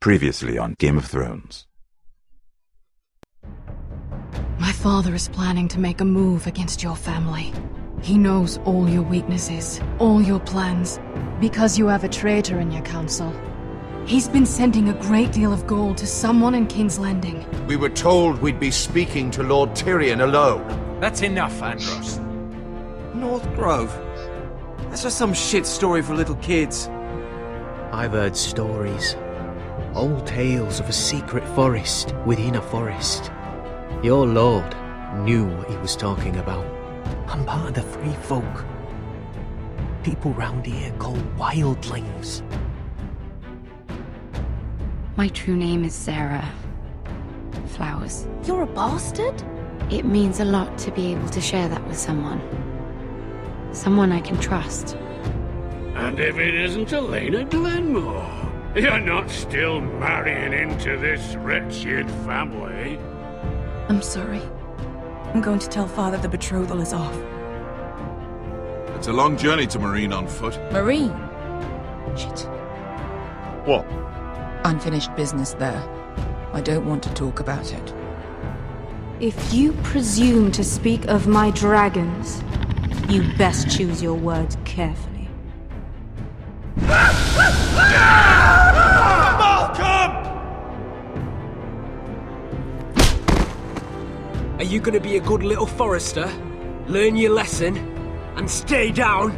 Previously on Game of Thrones. My father is planning to make a move against your family. He knows all your weaknesses, all your plans, because you have a traitor in your council. He's been sending a great deal of gold to someone in King's Landing. We were told we'd be speaking to Lord Tyrion alone. That's enough, Andros. North Grove? That's just some shit story for little kids. I've heard stories. Old tales of a secret forest within a forest. Your lord knew what he was talking about. I'm part of the free folk. People round here called wildlings. My true name is Sarah Flowers. You're a bastard? It means a lot to be able to share that with someone. Someone I can trust. And if it isn't Elena Glenmore, you're not still marrying into this wretched family. I'm sorry. I'm going to tell Father the betrothal is off. It's a long journey to Marine on foot. Marine? Shit. What? Unfinished business there. I don't want to talk about it. If you presume to speak of my dragons, you best choose your words carefully. Are you gonna be a good little forester? Learn your lesson and stay down?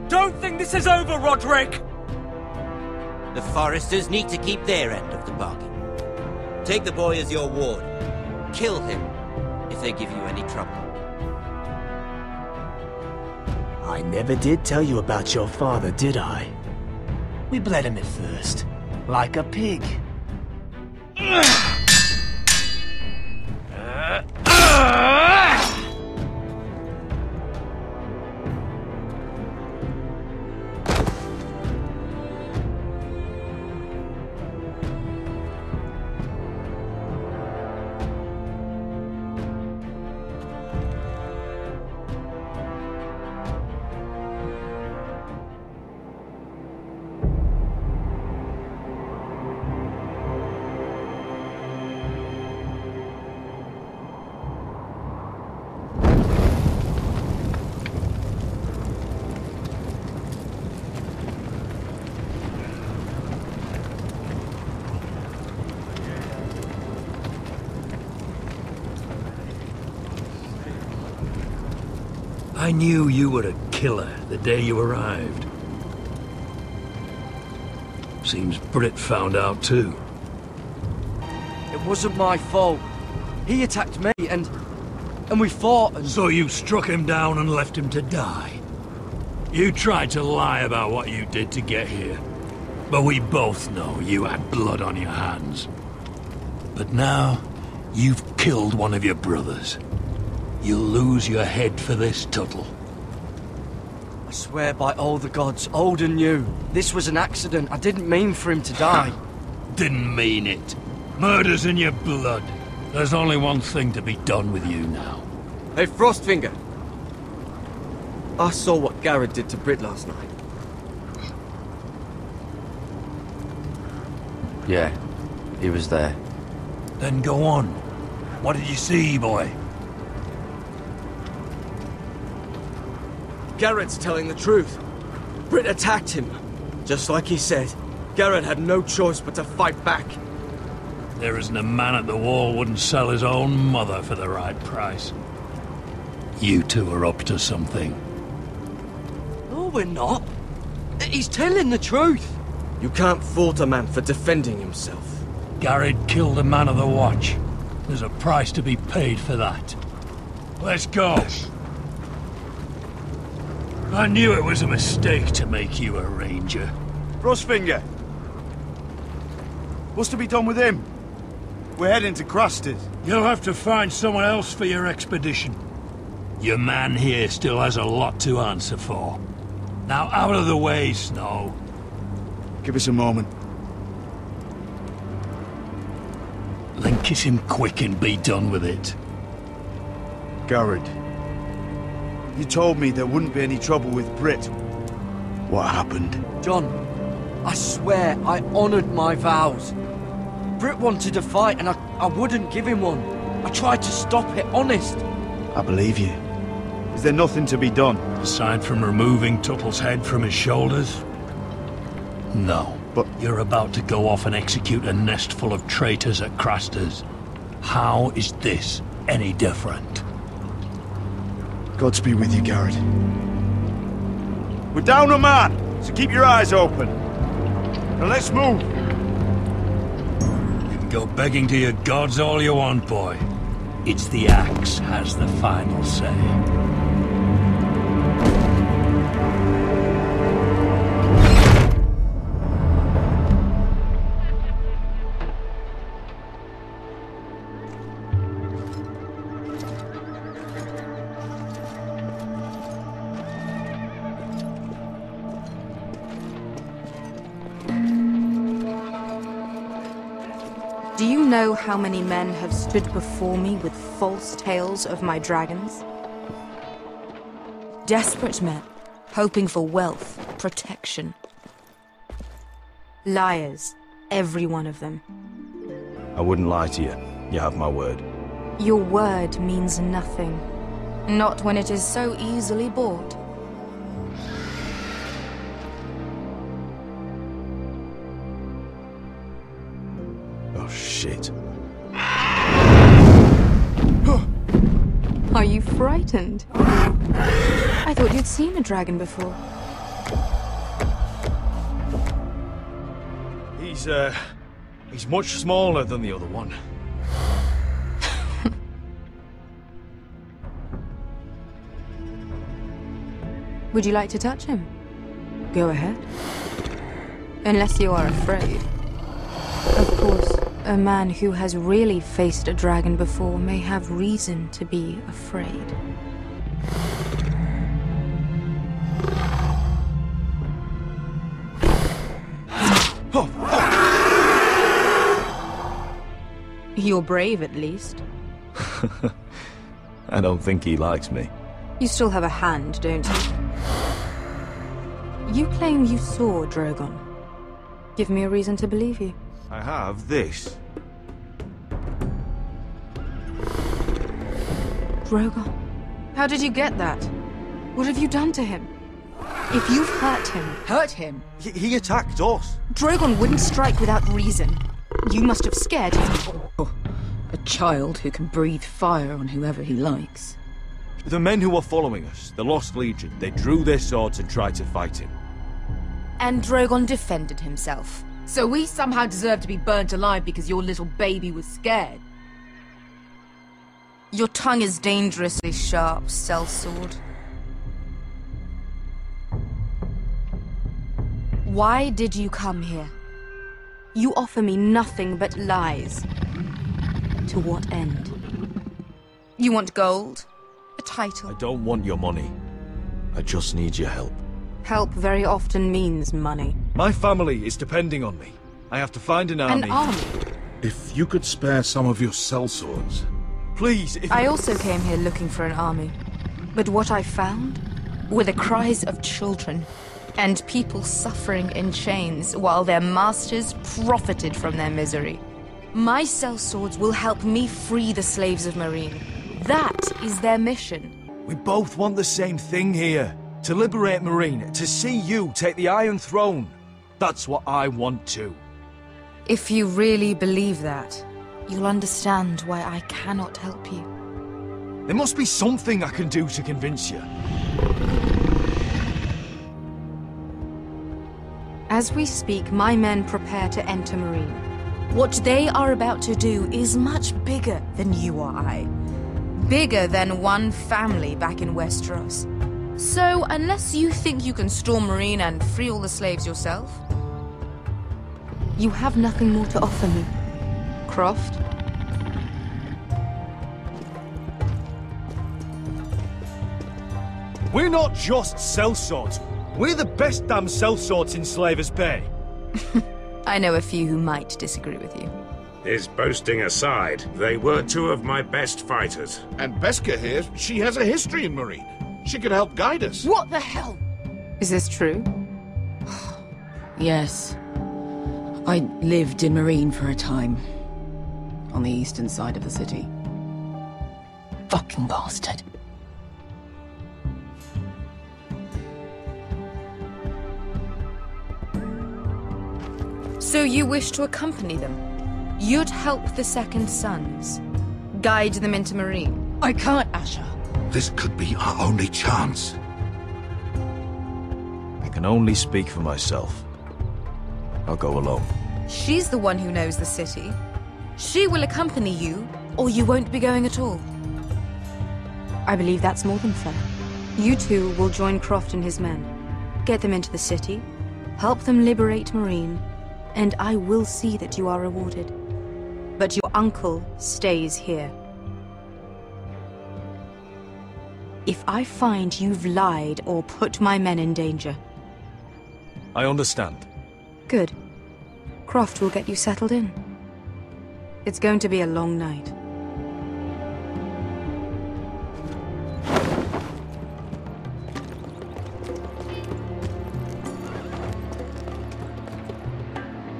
Don't think this is over, Roderick! The foresters need to keep their end of the bargain. Take the boy as your ward. Kill him if they give you any trouble. I never did tell you about your father, did I? We bled him at first, like a pig. I knew you were a killer the day you arrived. Seems Britt found out too. It wasn't my fault. He attacked me and we fought and... So you struck him down and left him to die. You tried to lie about what you did to get here. But we both know you had blood on your hands. But now, you've killed one of your brothers. You'll lose your head for this, Tuttle. I swear by all the gods, old and new, this was an accident. I didn't mean for him to die. Didn't mean it. Murder's in your blood. There's only one thing to be done with you now. Hey, Frostfinger. I saw what Garrett did to Britt last night. Yeah, he was there. Then go on. What did you see, boy? Garrett's telling the truth. Britt attacked him. Just like he said, Garrett had no choice but to fight back. There isn't a man at the wall wouldn't sell his own mother for the right price. You two are up to something. No, we're not. He's telling the truth. You can't fault a man for defending himself. Garrett killed a man of the watch. There's a price to be paid for that. Let's go. I knew it was a mistake to make you a ranger. Frostfinger. What's to be done with him? We're heading to Crusted. You'll have to find someone else for your expedition. Your man here still has a lot to answer for. Now out of the way, Snow. Give us a moment. Then kiss him quick and be done with it. Garrett. You told me there wouldn't be any trouble with Britt. What happened? John, I swear I honoured my vows. Britt wanted a fight and I wouldn't give him one. I tried to stop it, honest. I believe you. Is there nothing to be done? Aside from removing Tuttle's head from his shoulders? No. But you're about to go off and execute a nest full of traitors at Craster's. How is this any different? Godspeed with you, Garrett. We're down a man, so keep your eyes open. Now let's move. You can go begging to your gods all you want, boy. It's the axe has the final say. Do you know how many men have stood before me with false tales of my dragons? Desperate men, hoping for wealth, protection. Liars, every one of them. I wouldn't lie to you. You have my word. Your word means nothing. Not when it is so easily bought. Oh, shit. Are you frightened? I thought you'd seen a dragon before. He's much smaller than the other one. Would you like to touch him? Go ahead. Unless you are afraid. Of course, a man who has really faced a dragon before may have reason to be afraid. You're brave, at least. I don't think he likes me. You still have a hand, don't you? You claim you saw Drogon. Give me a reason to believe you. I have this. Drogon? How did you get that? What have you done to him? If you've hurt him... He attacked us. Drogon wouldn't strike without reason. You must have scared him. A child who can breathe fire on whoever he likes. The men who were following us, the Lost Legion, they drew their swords and tried to fight him. And Drogon defended himself. So we somehow deserve to be burnt alive because your little baby was scared? Your tongue is dangerously sharp, sellsword. Why did you come here? You offer me nothing but lies. To what end? You want gold? A title? I don't want your money. I just need your help. Help very often means money. My family is depending on me. I have to find an army. An army? If you could spare some of your sellswords. Please, I also came here looking for an army. But what I found were the cries of children and people suffering in chains while their masters profited from their misery. My sellswords will help me free the slaves of Meereen. That is their mission. We both want the same thing here. To liberate Meereen, to see you take the Iron Throne. That's what I want too. If you really believe that, you'll understand why I cannot help you. There must be something I can do to convince you. As we speak, my men prepare to enter Meereen. What they are about to do is much bigger than you or I. Bigger than one family back in Westeros. So, unless you think you can storm Meereen and free all the slaves yourself, you have nothing more to offer me, Croft. We're not just sellswords. We're the best damn sellswords in Slavers Bay. I know a few who might disagree with you. His boasting aside, they were two of my best fighters. And Beskha here, she has a history in Meereen. She could help guide us. What the hell? Is this true? Yes. I lived in Marine for a time. On the eastern side of the city. Fucking bastard. So you wish to accompany them? You'd help the Second Sons? Guide them into Marine? I can't, Asher. This could be our only chance. I can only speak for myself. I'll go alone. She's the one who knows the city. She will accompany you, or you won't be going at all. I believe that's more than fair. You two will join Croft and his men. Get them into the city, help them liberate Marine, and I will see that you are rewarded. But your uncle stays here. If I find you've lied or put my men in danger... I understand. Good. Croft will get you settled in. It's going to be a long night.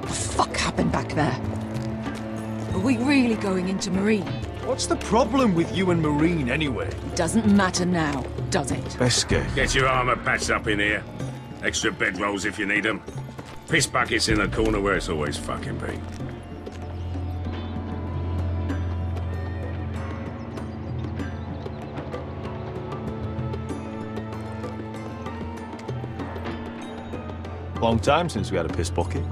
What the fuck happened back there? Are we really going into Marine? What's the problem with you and Marine, anyway? It doesn't matter now, does it? Beskay. Get your armor patched up in here. Extra bedrolls if you need them. Piss buckets in the corner where it's always fucking been. Long time since we had a piss bucket.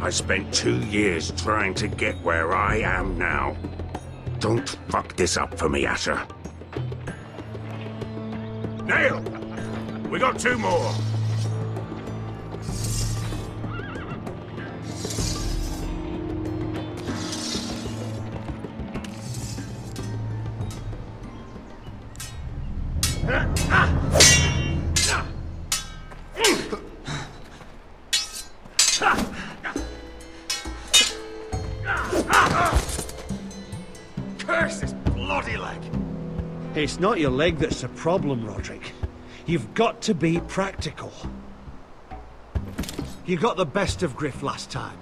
I spent 2 years trying to get where I am now. Don't fuck this up for me, Asher. Nail! We got 2 more. Curse this bloody leg! It's not your leg that's the problem, Roderick. You've got to be practical. You got the best of Griff last time.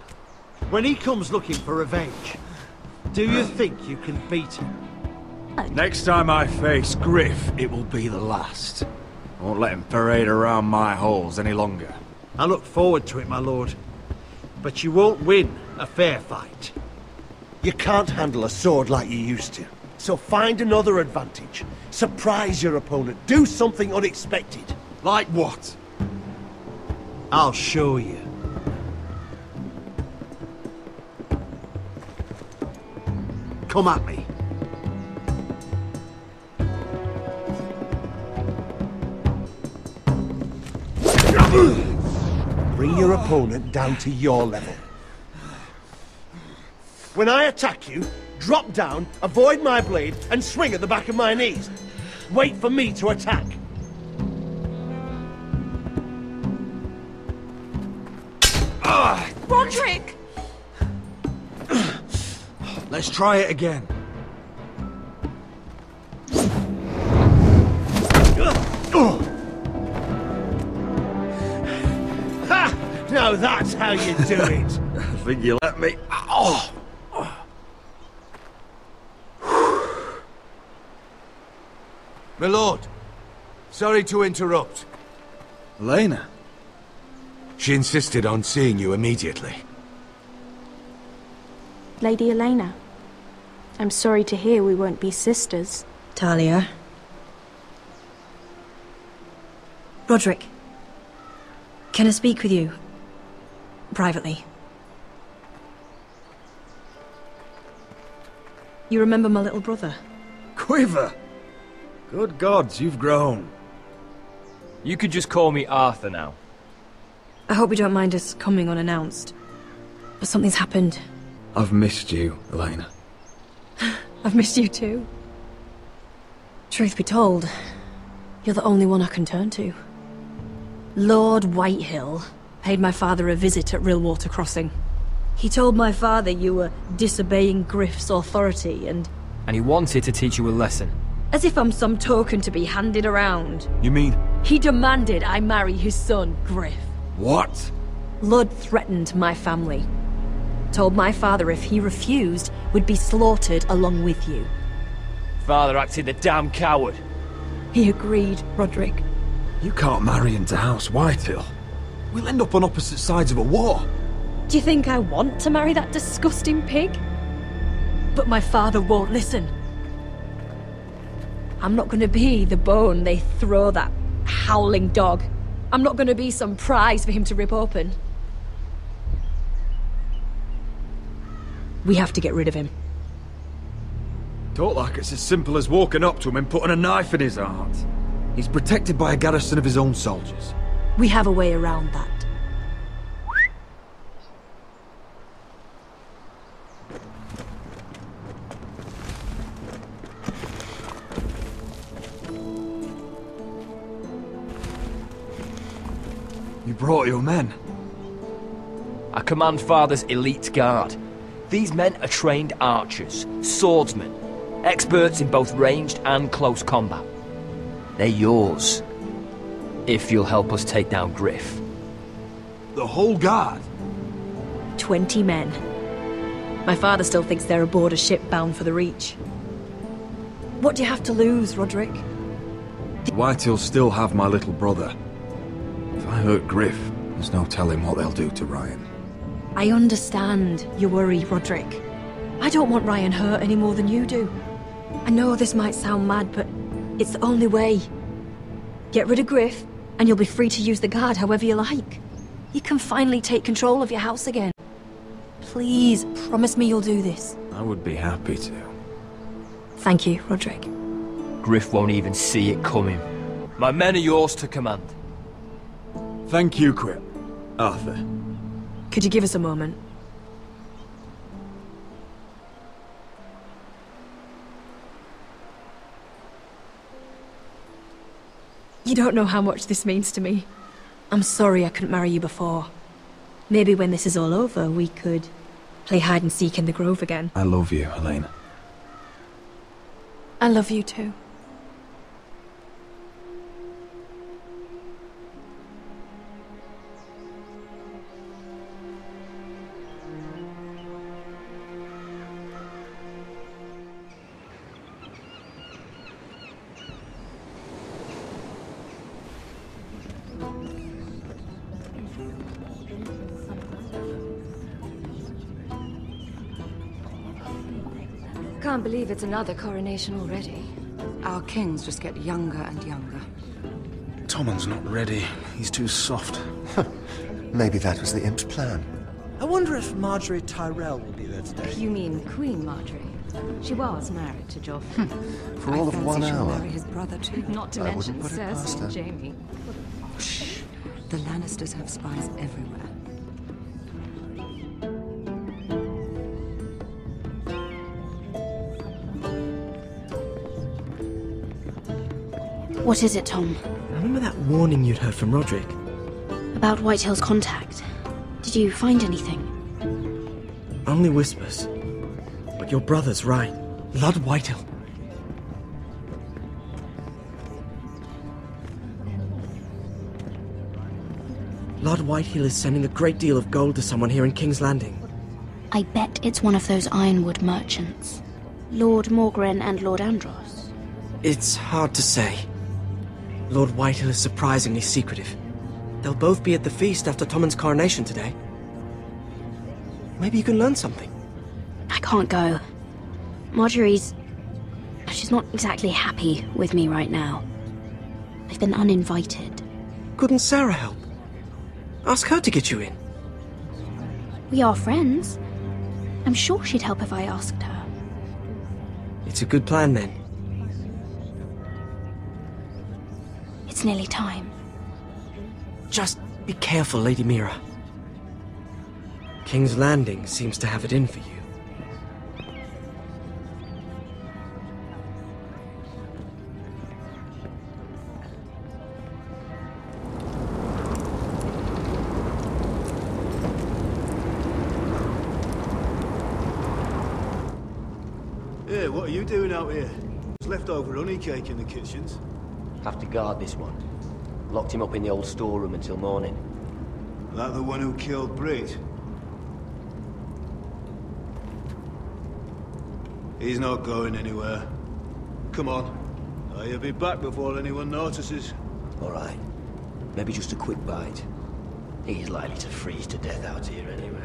When he comes looking for revenge, do you think you can beat him? Next time I face Griff, it will be the last. I won't let him parade around my halls any longer. I look forward to it, my lord. But you won't win a fair fight. You can't handle a sword like you used to. So find another advantage. Surprise your opponent. Do something unexpected. Like what? I'll show you. Come at me. Bring your opponent down to your level. When I attack you, drop down, avoid my blade, and swing at the back of my knees. Wait for me to attack. Roderick! Let's try it again. Ha! Now that's how you do it. I think you let me. Oh! My lord, sorry to interrupt. Elena? She insisted on seeing you immediately. Lady Elena, I'm sorry to hear we won't be sisters. Talia. Roderick. Can I speak with you? Privately. You remember my little brother? Quiver! Good gods, you've grown. You could just call me Arthur now. I hope you don't mind us coming unannounced. But something's happened. I've missed you, Elena. I've missed you too. Truth be told, you're the only one I can turn to. Lord Whitehill paid my father a visit at Rillwater Crossing. He told my father you were disobeying Griff's authority and he wanted to teach you a lesson. as if I'm some token to be handed around. You mean He demanded I marry his son, Griff. What? Lud threatened my family. Told my father if he refused, we'd be slaughtered along with you. Father acted a damn coward. He agreed, Roderick. You can't marry into House Whitehill. We'll end up on opposite sides of a war. Do you think I want to marry that disgusting pig? But my father won't listen. I'm not gonna be the bone they throw that howling dog. I'm not gonna be some prize for him to rip open. We have to get rid of him. Talk like it's as simple as walking up to him and putting a knife in his heart. He's protected by a garrison of his own soldiers. We have a way around that. You brought your men. I command Father's elite guard. These men are trained archers, swordsmen, experts in both ranged and close combat. They're yours, if you'll help us take down Griff. The whole guard? 20 men. My father still thinks they're aboard a ship bound for the Reach. What do you have to lose, Roderick? Whitehill still have my little brother. If I hurt Griff, there's no telling what they'll do to Ryan. I understand your worry, Roderick. I don't want Ryan hurt any more than you do. I know this might sound mad, but it's the only way. Get rid of Griff, and you'll be free to use the guard however you like. You can finally take control of your house again. Please, promise me you'll do this. I would be happy to. Thank you, Roderick. Griff won't even see it coming. My men are yours to command. Thank you, Quip. Arthur. Could you give us a moment? You don't know how much this means to me. I'm sorry I couldn't marry you before. Maybe when this is all over, we could play hide and seek in the grove again. I love you, Helena. I love you too. Can't believe it's another coronation already. Our kings just get younger and younger. Tommen's not ready. He's too soft. Maybe that was the imp's plan. I wonder if Marjorie Tyrell will be there today. You mean Queen Marjorie? She was married to Joffrey. For all of 1 she'll hour. marry his brother too. Not to I mention wouldn't put it past Cersei her. and Jaime. Shh. The Lannisters have spies everywhere. What is it, Tom? Remember that warning you'd heard from Roderick? About Whitehill's contact. Did you find anything? Only whispers. But your brother's right. Lord Whitehill. Lord Whitehill is sending a great deal of gold to someone here in King's Landing. I bet it's one of those ironwood merchants. Lord Morgren and Lord Andros. It's hard to say. Lord Whitehill is surprisingly secretive. They'll both be at the feast after Tommen's coronation today. Maybe you can learn something. I can't go. Marjorie's... she's not exactly happy with me right now. I've been uninvited. Couldn't Sarah help? Ask her to get you in. We are friends. I'm sure she'd help if I asked her. It's a good plan then. It's nearly time. Just be careful, Lady Mira. King's Landing seems to have it in for you. Hey, what are you doing out here? There's leftover honey cake in the kitchens. Have to guard this one. Locked him up in the old storeroom until morning. That the one who killed Brit? He's not going anywhere. Come on. He'll be back before anyone notices. All right. Maybe just a quick bite. He's likely to freeze to death out here anyway.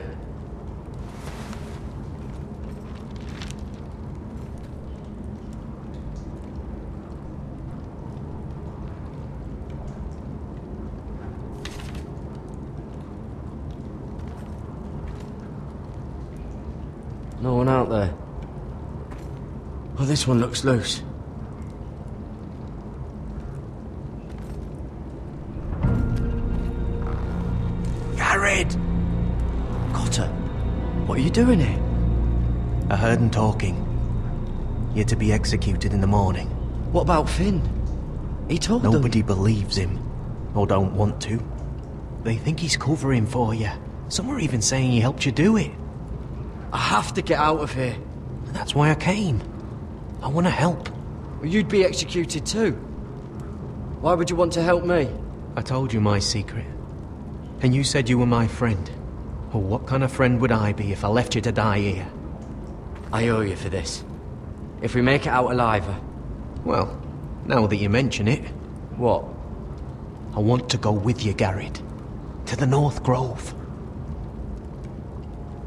No one out there. Oh, this one looks loose. Garrett! Cotter, what are you doing here? I heard him talking. You're to be executed in the morning. What about Finn? He told them. Nobody believes him. Or don't want to. They think he's covering for you. Some are even saying he helped you do it. I have to get out of here. That's why I came. I want to help. Well, you'd be executed too. Why would you want to help me? I told you my secret. And you said you were my friend. Well, what kind of friend would I be if I left you to die here? I owe you for this. If we make it out alive... Well, now that you mention it... What? I want to go with you, Garrett. To the North Grove.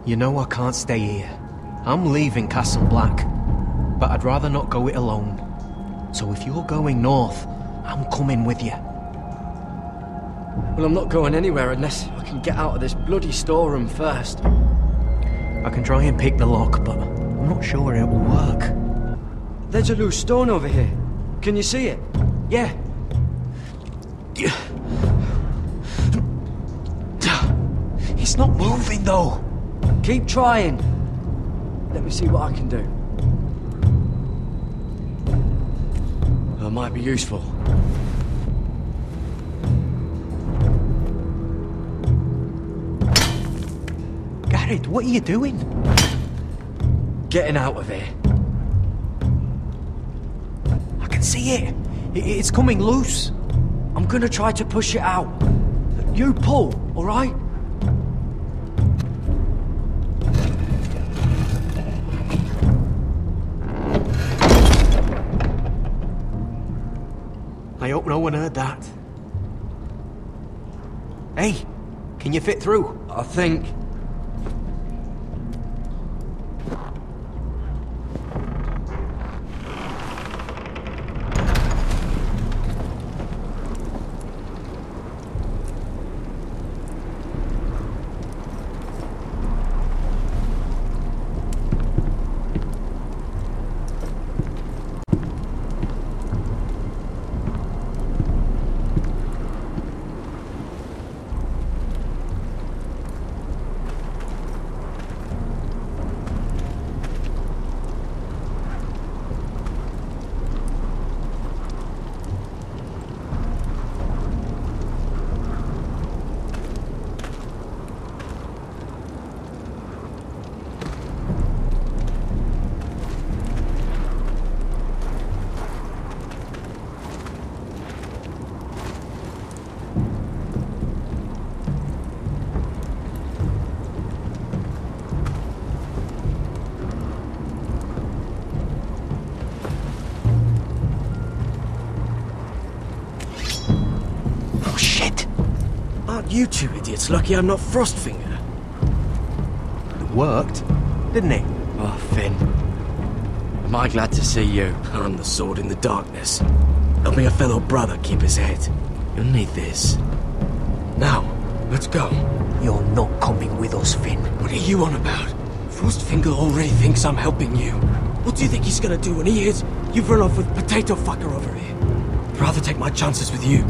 You know I can't stay here. I'm leaving Castle Black. But I'd rather not go it alone. So if you're going north, I'm coming with you. Well, I'm not going anywhere unless I can get out of this bloody storeroom first. I can try and pick the lock, but I'm not sure it will work. There's a loose stone over here. Can you see it? Yeah. It's not moving, though. Keep trying. Let me see what I can do. That might be useful. Garrett, what are you doing? Getting out of here. I can see it. It's coming loose. I'm gonna try to push it out. You pull, all right? I hope no one heard that. Hey, can you fit through? I think. You two idiots lucky I'm not Frostfinger. It worked, didn't it? Oh, Finn. Am I glad to see you? I'm the sword in the darkness. Helping a fellow brother keep his head. You'll need this. Now, let's go. You're not coming with us, Finn. What are you on about? Frostfinger already thinks I'm helping you. What do you think he's gonna do when he hears you've run off with Potato Fucker over here? I'd rather take my chances with you.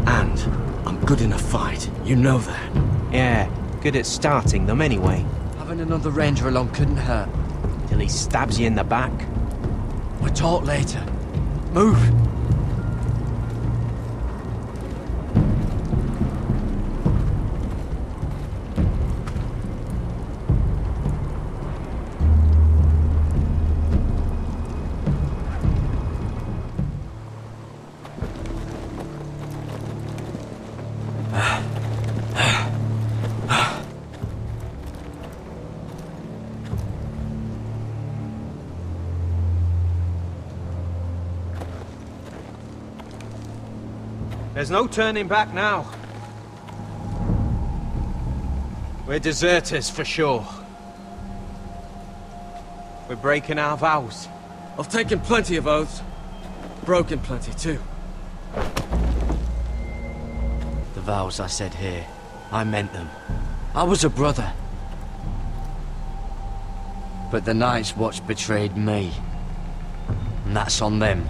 And I'm good in a fight. You know that. Yeah, good at starting them anyway. Having another ranger along couldn't hurt. Till he stabs you in the back. We'll talk later. Move! There's no turning back now. We're deserters for sure. We're breaking our vows. I've taken plenty of oaths. Broken plenty too. The vows I said here, I meant them. I was a brother. But the Night's Watch betrayed me. And that's on them.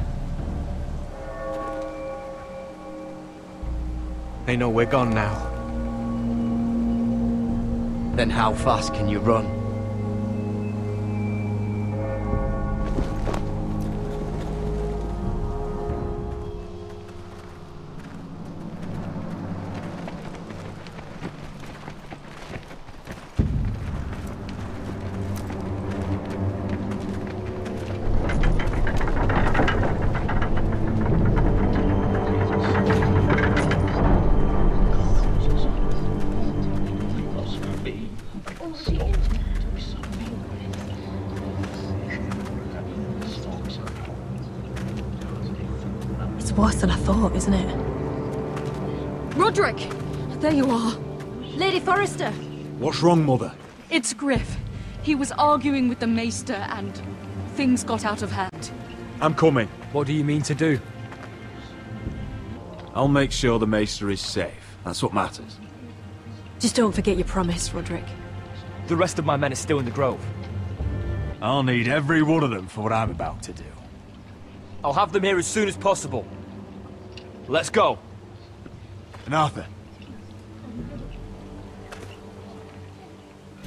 They know we're gone now. Then how fast can you run? Worse than I thought, isn't it? Roderick! There you are. Lady Forrester. What's wrong, Mother? It's Griff. He was arguing with the Maester and things got out of hand. I'm coming. What do you mean to do? I'll make sure the Maester is safe. That's what matters. Just don't forget your promise, Roderick. The rest of my men are still in the grove. I'll need every one of them for what I'm about to do. I'll have them here as soon as possible. Let's go. And Arthur.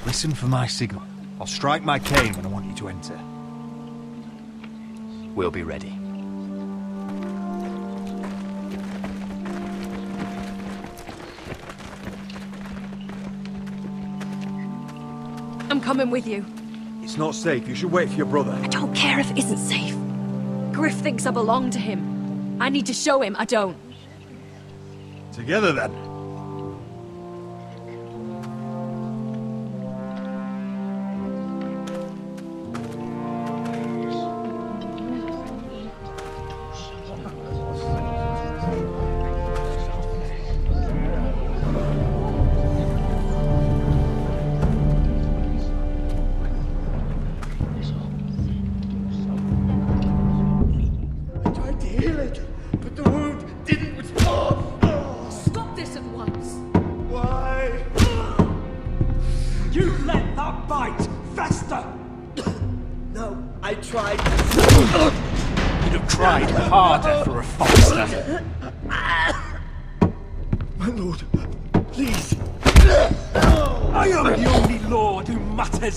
Listen for my signal. I'll strike my cane when I want you to enter. We'll be ready. I'm coming with you. It's not safe. You should wait for your brother. I don't care if it isn't safe. Griff thinks I belong to him. I need to show him I don't. Together, then.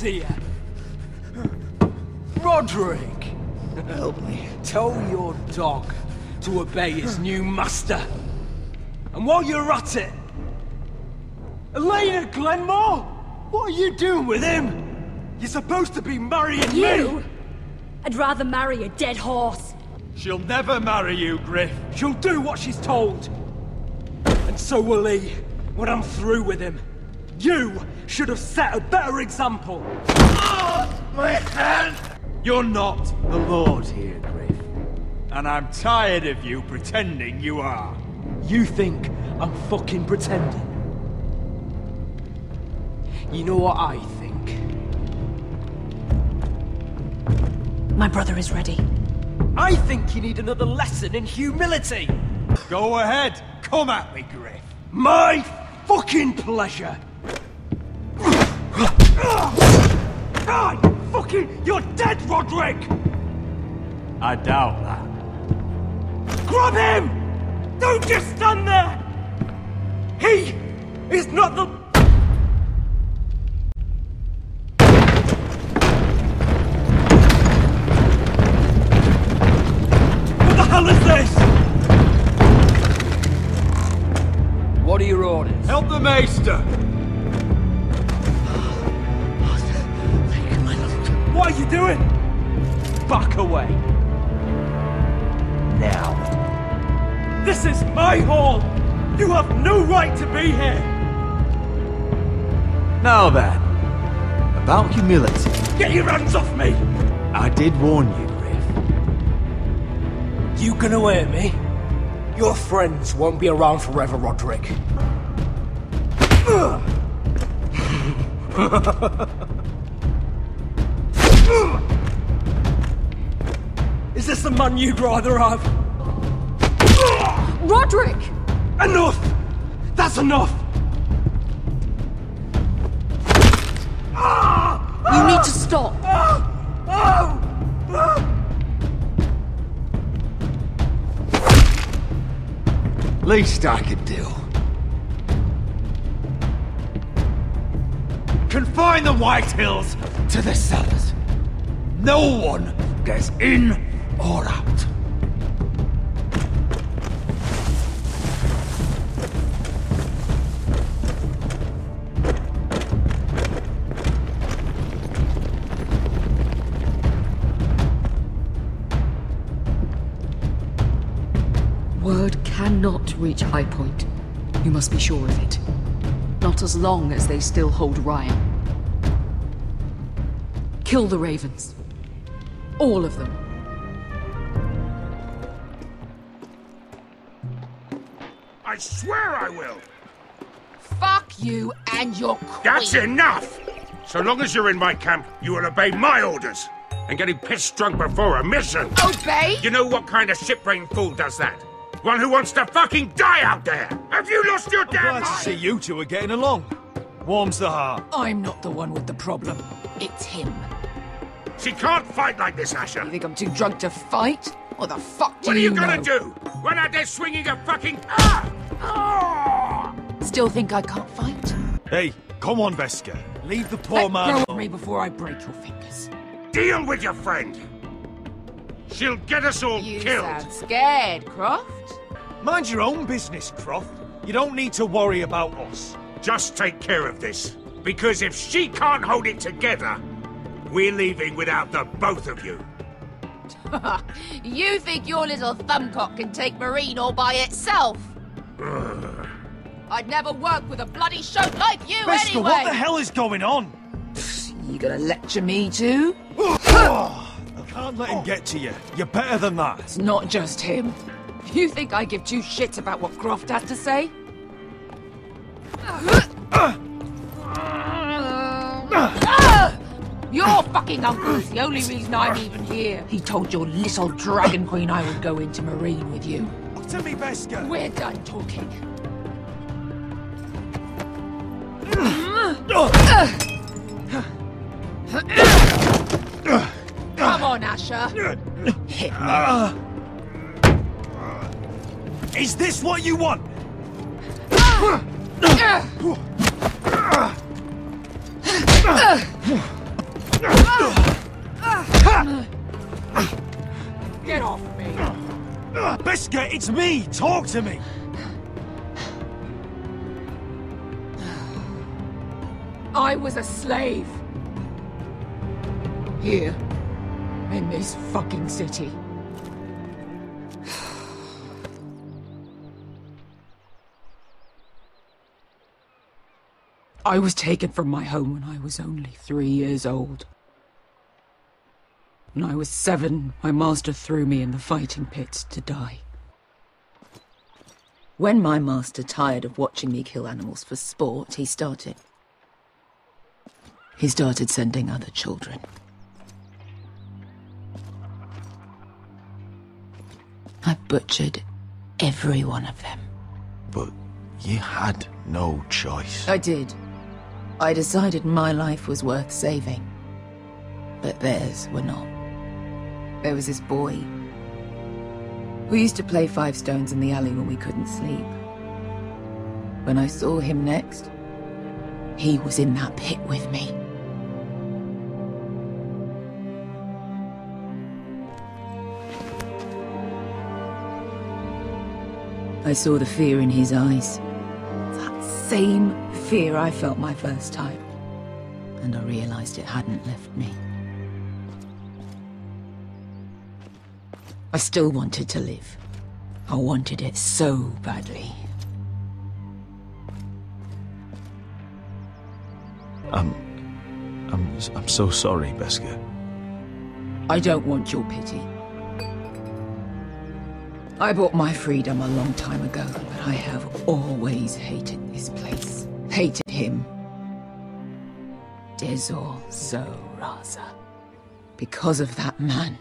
Here. Roderick! Help me. Tell your dog to obey his new master. And while you're at it... Elena Glenmore? What are you doing with him? You're supposed to be marrying me! I'd rather marry a dead horse. She'll never marry you, Griff. She'll do what she's told. And so will he, when I'm through with him. You should have set a better example. Oh, my hand! You're not the Lord here, Griff. And I'm tired of you pretending you are. You think I'm fucking pretending? You know what I think? My brother is ready. I think you need another lesson in humility. Go ahead. Come at me, Griff. My fucking pleasure. God, fucking, you're dead, Roderick! I doubt that. Grab him! Don't just stand there! He is not the... What the hell is this? What are your orders? Help the Maester! What are you doing? Back away. Now. This is my hall! You have no right to be here! Now then, about humility. Get your hands off me! I did warn you, Griff. You gonna hurt me? Your friends won't be around forever, Roderick. Is this the man you'd rather have? Roderick! Enough! That's enough! You need to stop. Least I could do. Confine the White Hills to the cellars. No one gets in or out. Word cannot reach High Point. You must be sure of it. Not as long as they still hold Ryan. Kill the Ravens. All of them. I swear I will! Fuck you and your queen. That's enough! So long as you're in my camp, you will obey my orders. And getting pissed drunk before a mission. Obey? You know what kind of shit-brained fool does that? One who wants to fucking die out there! Have you lost your damn Glad to see you two are getting along. Warms the heart. I'm not the one with the problem. It's him. She can't fight like this, Asher. You think I'm too drunk to fight? What the fuck do What are you gonna know? do? Run out there swinging a fucking... Still think I can't fight? Hey, come on, Veska. Leave the poor man Let go of alone. me before I break your fingers. Deal with your friend. She'll get us all You killed. sound scared, Croft. Mind your own business, Croft. You don't need to worry about us. Just take care of this. Because if she can't hold it together, we're leaving without the both of you. You think your little thumbcock can take Marine all by itself? I'd never work with a bloody shote like you Veska, anyway! what the hell is going on? You gonna lecture me too? I can't let him get to you. You're better than that. It's not just him. You think I give two shits about what Croft has to say? Your fucking uncle is the only reason I'm even here. He told your little dragon queen I would go into Marine with you. To me, Veska. We're done talking. Come on, Asher. Hit me. Is this what you want? Get off me. Veska, it's me. Talk to me. I was a slave. Here. In this fucking city. I was taken from my home when I was only 3 years old. When I was 7, my master threw me in the fighting pits to die. When my master tired of watching me kill animals for sport, he started sending other children. I butchered every one of them. But you had no choice. I did. I decided my life was worth saving. But theirs were not. There was this boy who used to play 5 stones in the alley when we couldn't sleep. When I saw him next, he was in that pit with me. I saw the fear in his eyes. That same fear I felt my first time. And I realized it hadn't left me. I still wanted to live. I wanted it so badly. I'm so sorry, Veska. I don't want your pity. I bought my freedom a long time ago, but I have always hated this place. Hated him. Dezor Zo Raza. Because of that man.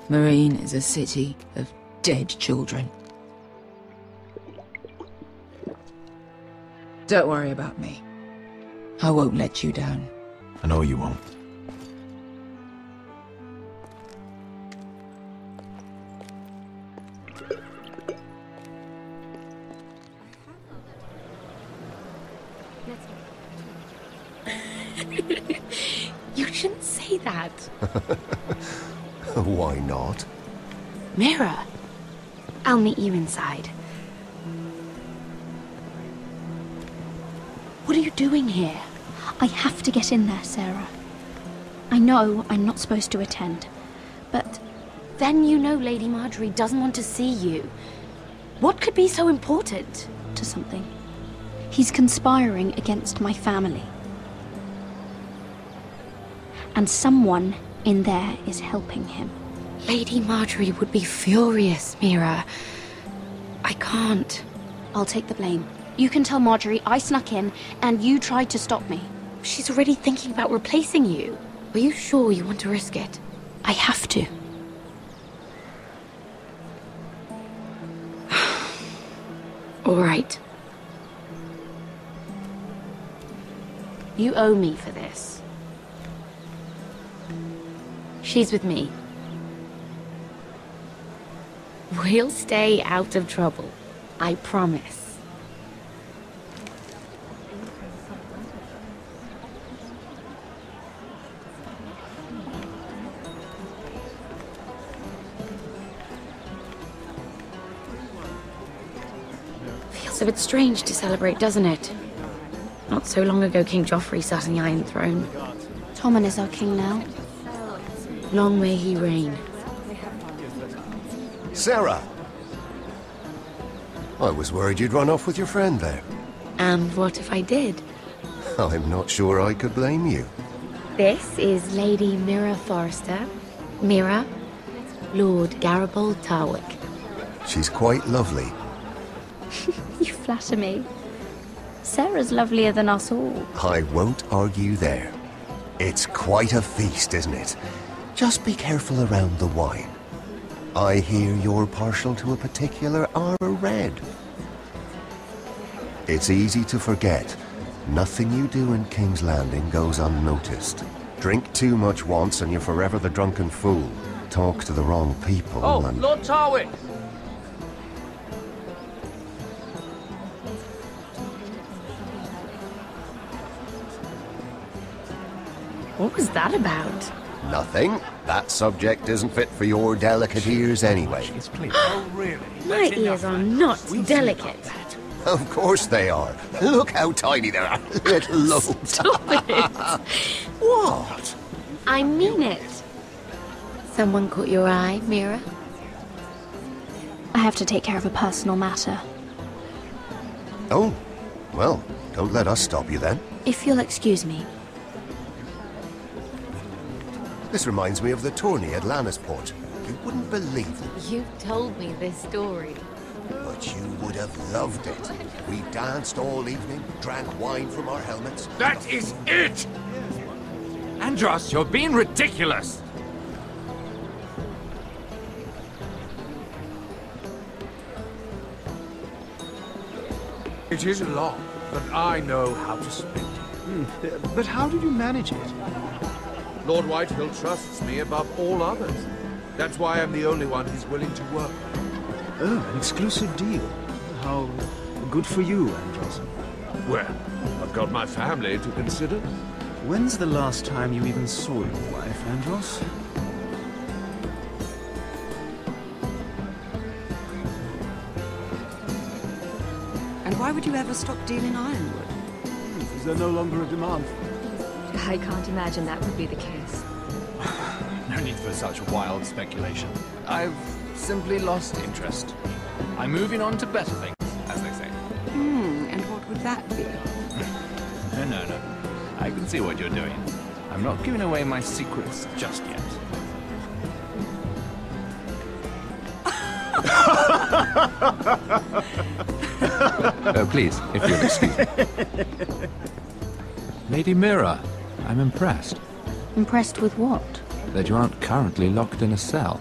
Marine is a city of dead children. Don't worry about me. I won't let you down. I know you won't. You shouldn't say that. Why not? Mira, I'll meet you inside. What are you doing here? I have to get in there, Sarah. I know I'm not supposed to attend, but then you know Lady Marjorie doesn't want to see you. What could be so important to something? He's conspiring against my family. And someone in there is helping him. Lady Marjorie would be furious, Mira. I can't. I'll take the blame. You can tell Marjorie I snuck in and you tried to stop me. She's already thinking about replacing you. Are you sure you want to risk it? I have to. All right. You owe me for this. She's with me. We'll stay out of trouble. I promise. Feels a bit strange to celebrate, doesn't it? Not so long ago, King Joffrey sat on the Iron Throne. Tommen is our king now. Long may he reign. Sarah! I was worried you'd run off with your friend there. And what if I did? I'm not sure I could blame you. This is Lady Mira Forrester. Mira, Lord Garibald Tarwick. She's quite lovely. You flatter me. Sarah's lovelier than us all. I won't argue there. It's quite a feast, isn't it? Just be careful around the wine. I hear you're partial to a particular Arbor Red. It's easy to forget. Nothing you do in King's Landing goes unnoticed. Drink too much once and you're forever the drunken fool. Talk to the wrong people and... Lord Tarwick! What was that about? Nothing. That subject isn't fit for your delicate ears anyway. Oh, really? My ears are not delicate. Of course they are. Look how tiny they are. Little lobes. Stop it. What? I mean it. Someone caught your eye, Mira? I have to take care of a personal matter. Oh, well, don't let us stop you then. If you'll excuse me. This reminds me of the tourney at Lannisport. You wouldn't believe it. You told me this story. But you would have loved it. We danced all evening, drank wine from our helmets. That is it! Andros, you're being ridiculous! It is long, but I know how to spend it. But how did you manage it? Lord Whitehill trusts me above all others. That's why I'm the only one he's willing to work with. Oh, an exclusive deal. How good for you, Andros. Well, I've got my family to consider. When's the last time you even saw your wife, Andros? And why would you ever stop dealing ironwood? Is there no longer a demand? I can't imagine that would be the case. No need for such wild speculation. I've simply lost interest. I'm moving on to better things, as they say. And what would that be? No. I can see what you're doing. I'm not giving away my secrets just yet. Please, if you'll excuse me. Lady Mira, I'm impressed. Impressed with what? That you aren't currently locked in a cell.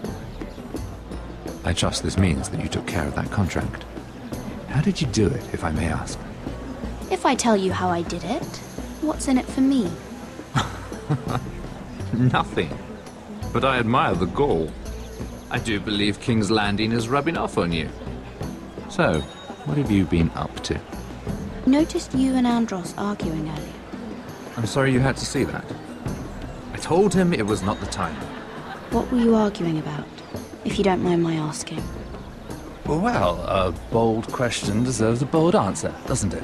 I trust this means that you took care of that contract. How did you do it, if I may ask? If I tell you how I did it, what's in it for me? Nothing. But I admire the gall. I do believe King's Landing is rubbing off on you. So, what have you been up to? Noticed you and Andros arguing earlier. I'm sorry you had to see that. I told him it was not the time. What were you arguing about, if you don't mind my asking? Well, a bold question deserves a bold answer, doesn't it?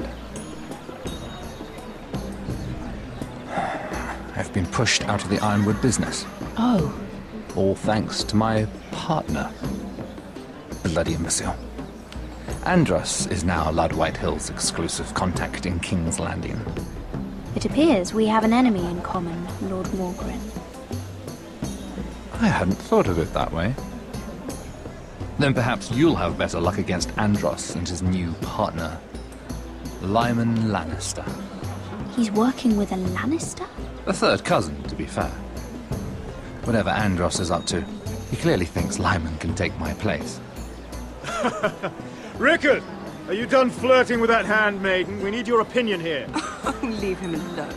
I've been pushed out of the ironwood business. Oh. All thanks to my partner. Bloody imbecile. Andros is now Lord Whitehill's exclusive contact in King's Landing. It appears we have an enemy in common, Lord Morgren. I hadn't thought of it that way. Then perhaps you'll have better luck against Andros and his new partner, Lyman Lannister. He's working with a Lannister? A third cousin, to be fair. Whatever Andros is up to, he clearly thinks Lyman can take my place. Rickard! Are you done flirting with that handmaiden? We need your opinion here. Leave him alone.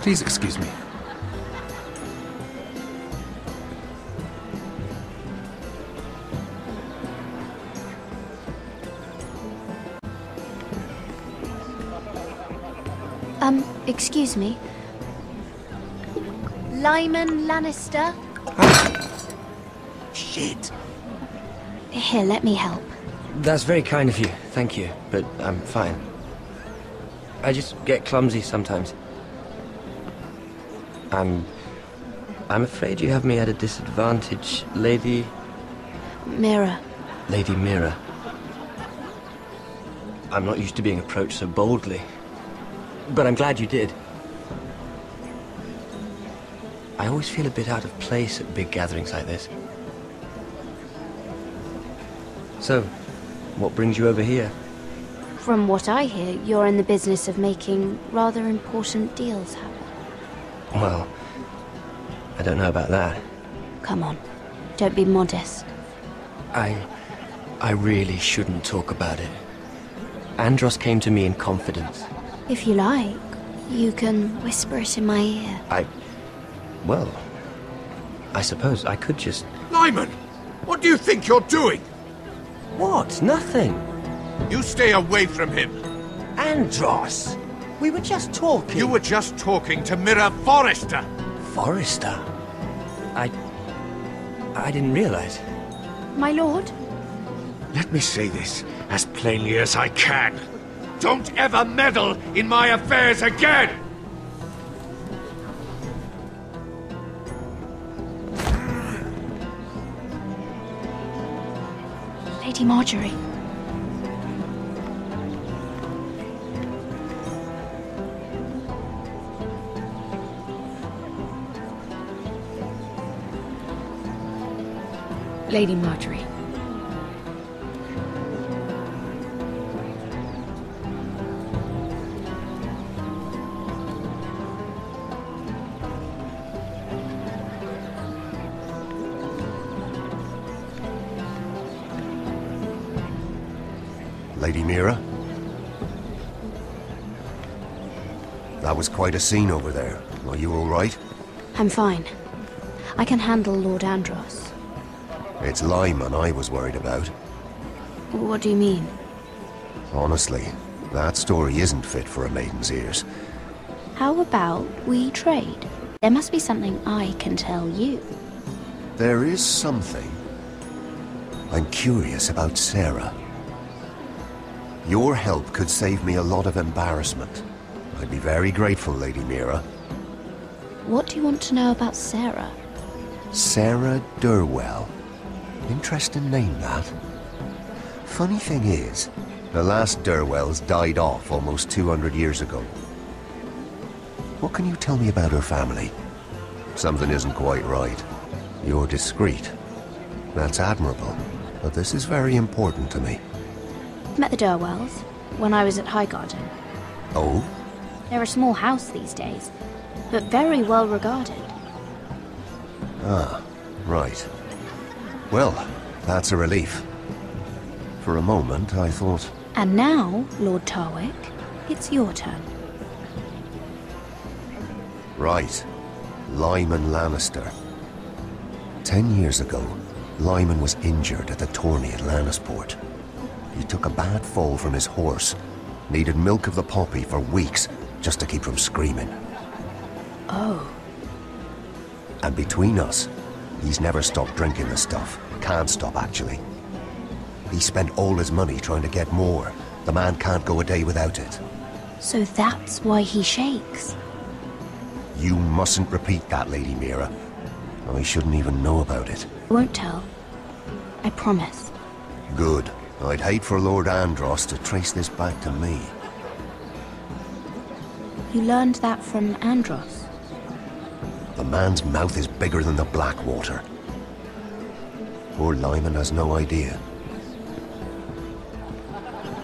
Please excuse me. Excuse me. Lyman Lannister? Shit. Here, let me help. That's very kind of you, thank you, but I'm fine. I just get clumsy sometimes. I'm afraid you have me at a disadvantage, Lady... Mira. Lady Mira. I'm not used to being approached so boldly. But I'm glad you did. I always feel a bit out of place at big gatherings like this. So, what brings you over here? From what I hear, you're in the business of making rather important deals happen. Well, I don't know about that. Come on, don't be modest. I really shouldn't talk about it. Andros came to me in confidence. If you like, you can whisper it in my ear. Well, I suppose I could just... Lyman! What do you think you're doing? What? Nothing. You stay away from him. Andros! We were just talking. You were just talking to Mira Forrester. Forrester? I didn't realize. My lord? Let me say this as plainly as I can. Don't ever meddle in my affairs again! Lady Marjorie. Lady Marjorie. Lady Mira? That was quite a scene over there. Are you all right? I'm fine. I can handle Lord Andros. It's Lyman I was worried about. What do you mean? Honestly, that story isn't fit for a maiden's ears. How about we trade? There must be something I can tell you. There is something. I'm curious about Sarah. Your help could save me a lot of embarrassment. I'd be very grateful, Lady Mira. What do you want to know about Sarah? Sarah Durwell. Interesting name, that. Funny thing is, the last Durwells died off almost 200 years ago. What can you tell me about her family? Something isn't quite right. You're discreet. That's admirable, but this is very important to me. Met the Durwells when I was at Highgarden. Oh? They're a small house these days, but very well regarded. Ah, right. Well, that's a relief. For a moment, I thought... And now, Lord Tarwick, it's your turn. Right. Lyman Lannister. 10 years ago, Lyman was injured at the tourney at Lannisport. He took a bad fall from his horse. Needed milk of the poppy for weeks, just to keep from screaming. Oh. And between us, he's never stopped drinking the stuff. Can't stop, actually. He spent all his money trying to get more. The man can't go a day without it. So that's why he shakes. You mustn't repeat that, Lady Mira. I shouldn't even know about it. I won't tell. I promise. Good. I'd hate for Lord Andros to trace this back to me. You learned that from Andros? The man's mouth is bigger than the Blackwater. Poor Lyman has no idea.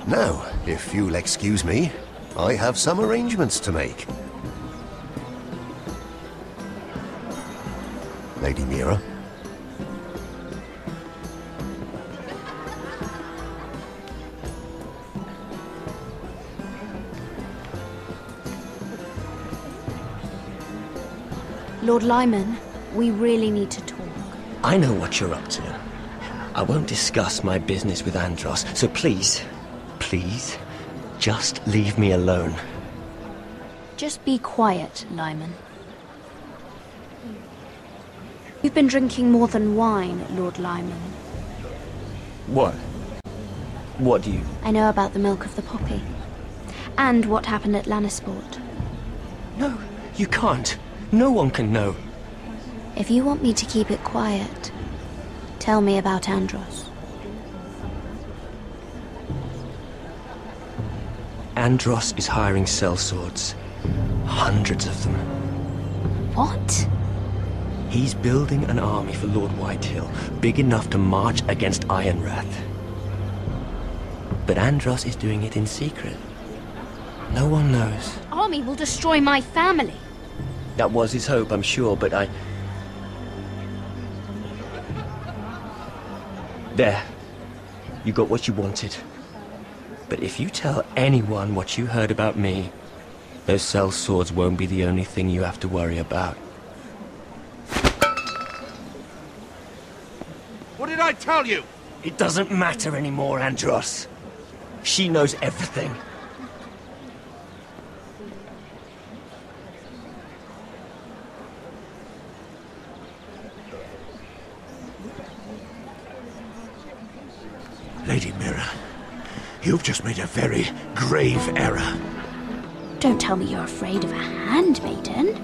Now, if you'll excuse me, I have some arrangements to make. Lady Mira? Lord Lyman, we really need to talk. I know what you're up to. I won't discuss my business with Andros, so please, please, just leave me alone. Just be quiet, Lyman. You've been drinking more than wine, Lord Lyman. What? What do you... I know about the milk of the poppy. And what happened at Lannisport. No, you can't. No one can know. If you want me to keep it quiet, tell me about Andros. Andros is hiring sellswords. Hundreds of them. What? He's building an army for Lord Whitehill, big enough to march against Ironrath. But Andros is doing it in secret. No one knows. Army will destroy my family. That was his hope, I'm sure, but There. You got what you wanted. But if you tell anyone what you heard about me, those sellswords won't be the only thing you have to worry about. What did I tell you? It doesn't matter anymore, Andros. She knows everything. Lady Mira, you've just made a very grave error. Don't tell me you're afraid of a handmaiden.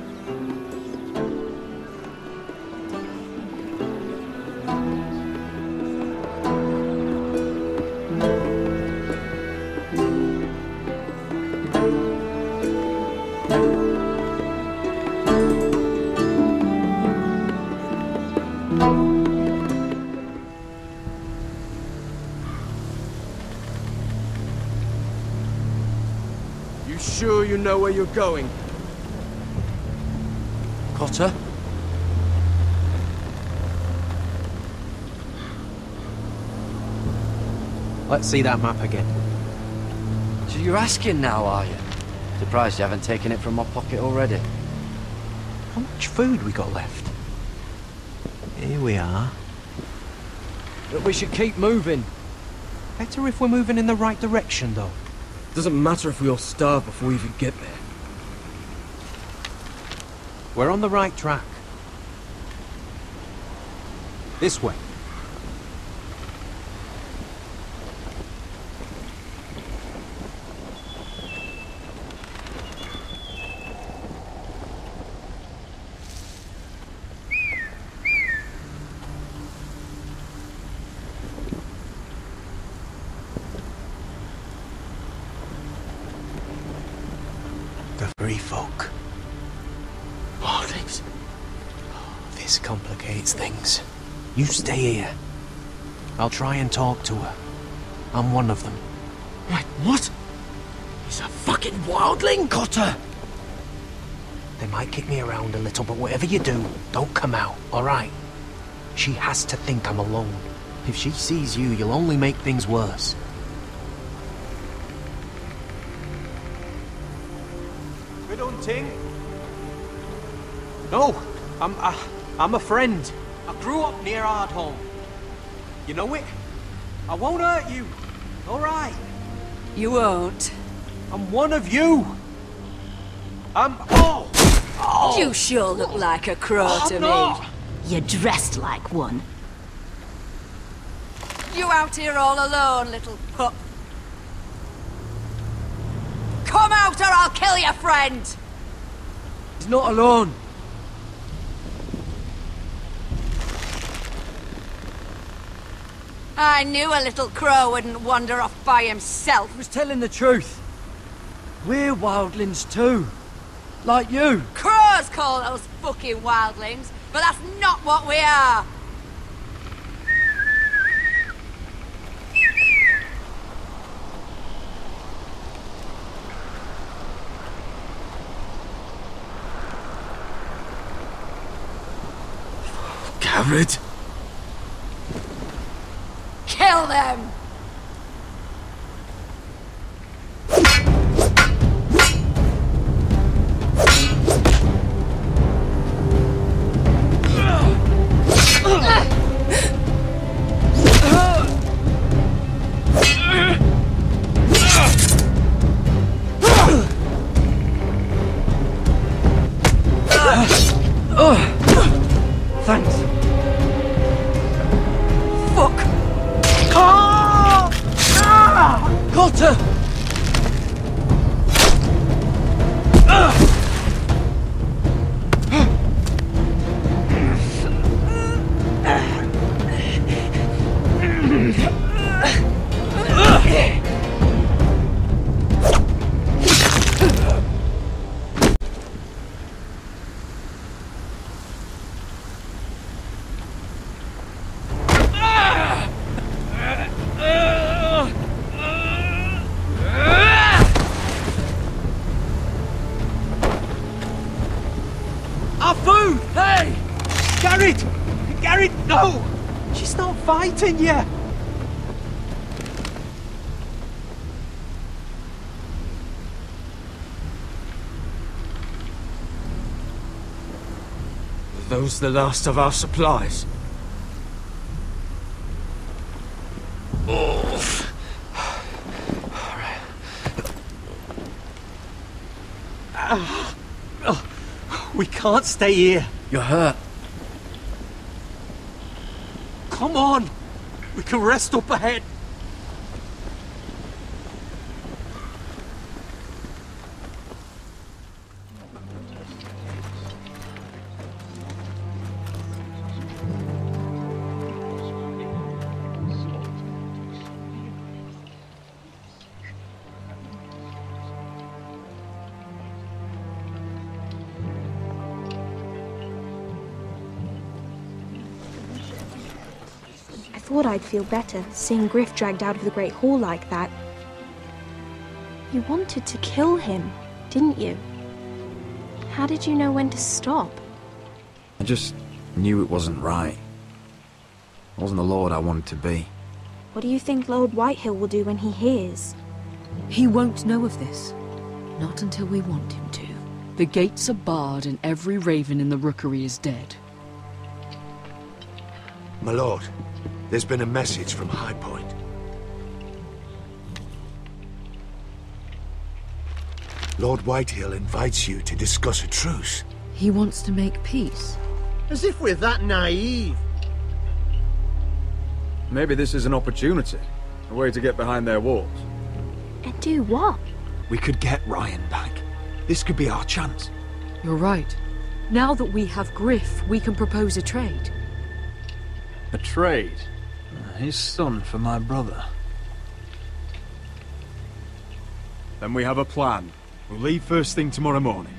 Sure you know where you're going? Cotter? Let's see that map again. So you're asking now, are you? Surprised you haven't taken it from my pocket already. How much food we got left? Here we are. But we should keep moving. Better if we're moving in the right direction, though. Doesn't matter if we all starve before we even get there. We're on the right track. This way. The free folk. always complicates things. You stay here. I'll try and talk to her. I'm one of them. Wait, what? He's a fucking wildling? Cotter! They might kick me around a little, but whatever you do, don't come out, alright? She has to think I'm alone. If she sees you, you'll only make things worse. Good hunting. No, I'm a friend. I grew up near Ardholm. You know it? I won't hurt you. All right. You won't. I'm one of you. Oh! You sure look like a crow to me. You're dressed like one. You out here all alone, little pup? Come out or I'll kill your friend! He's not alone. I knew a little crow wouldn't wander off by himself. He was telling the truth. We're wildlings too. Like you. Crows call those fucking wildlings, but that's not what we are. Garrett. Kill them! Thanks. Fuck! Cotter! Our food! Hey! Garrett! Garrett, no! She's not fighting yet! Are those the last of our supplies? We can't stay here. You're hurt. Come on! We can rest up ahead. I thought I'd feel better, seeing Griff dragged out of the Great Hall like that. You wanted to kill him, didn't you? How did you know when to stop? I just knew it wasn't right. I wasn't the lord I wanted to be. What do you think Lord Whitehill will do when he hears? He won't know of this. Not until we want him to. The gates are barred and every raven in the rookery is dead. My lord, there's been a message from High Point. Lord Whitehill invites you to discuss a truce. He wants to make peace. As if we're that naive. Maybe this is an opportunity. A way to get behind their walls. And do what? We could get Ryan back. This could be our chance. You're right. Now that we have Griff, we can propose a trade. A trade? His son for my brother. Then we have a plan. We'll leave first thing tomorrow morning.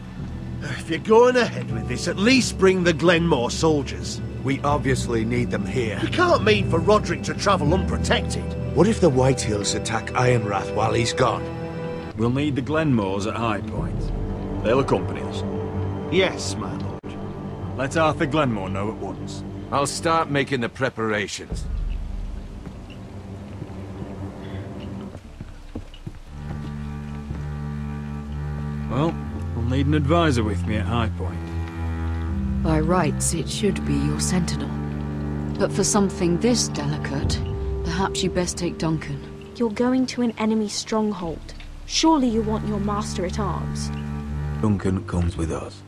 If you're going ahead with this, at least bring the Glenmore soldiers. We obviously need them here. You can't mean for Roderick to travel unprotected. What if the Whitehills attack Ironrath while he's gone? We'll need the Glenmores at High Point. They'll accompany us. Yes, my lord. Let Arthur Glenmore know at once. I'll start making the preparations. Well, I'll need an advisor with me at High Point. By rights, it should be your sentinel. But for something this delicate, perhaps you best take Duncan. You're going to an enemy stronghold. Surely you want your master-at-arms. Duncan comes with us.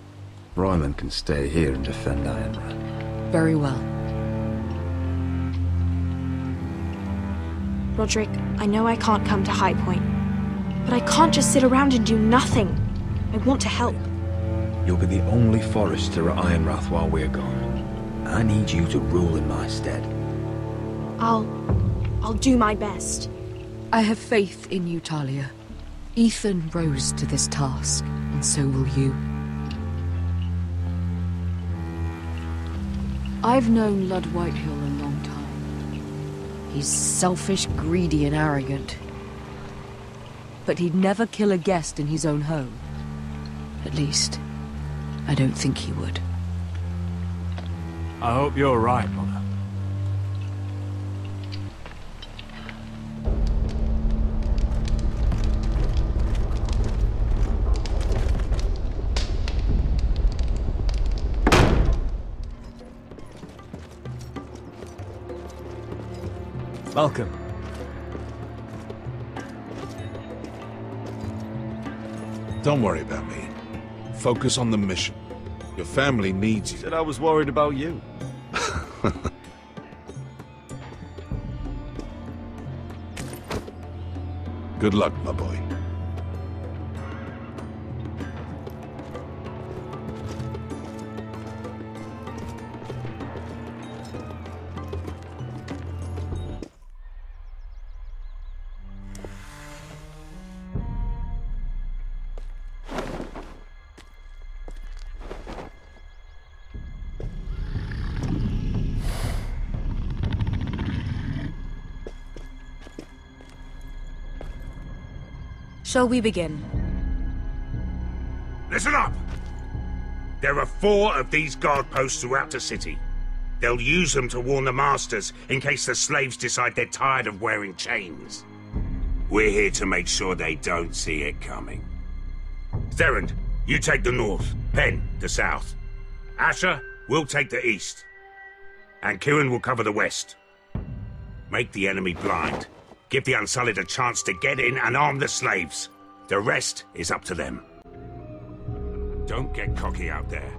Ryman can stay here and defend Ironrath. Very well. Roderick, I know I can't come to High Point, but I can't just sit around and do nothing. I want to help. You'll be the only Forester at Ironrath while we're gone. I need you to rule in my stead. I'll do my best. I have faith in you, Talia. Ethan rose to this task, and so will you. I've known Lud Whitehill a long time. He's selfish, greedy, and arrogant. But he'd never kill a guest in his own home. At least, I don't think he would. I hope you're right, Mother. Welcome. Don't worry about me. Focus on the mission. Your family needs you. Said I was worried about you. Good luck, my boy. Shall we begin? Listen up! There are 4 of these guard posts throughout the city. They'll use them to warn the masters in case the slaves decide they're tired of wearing chains. We're here to make sure they don't see it coming. Therend, you take the north. Penn, the south. Asher, we'll take the east. And Kieran will cover the west. Make the enemy blind. Give the Unsullied a chance to get in and arm the slaves. The rest is up to them. Don't get cocky out there.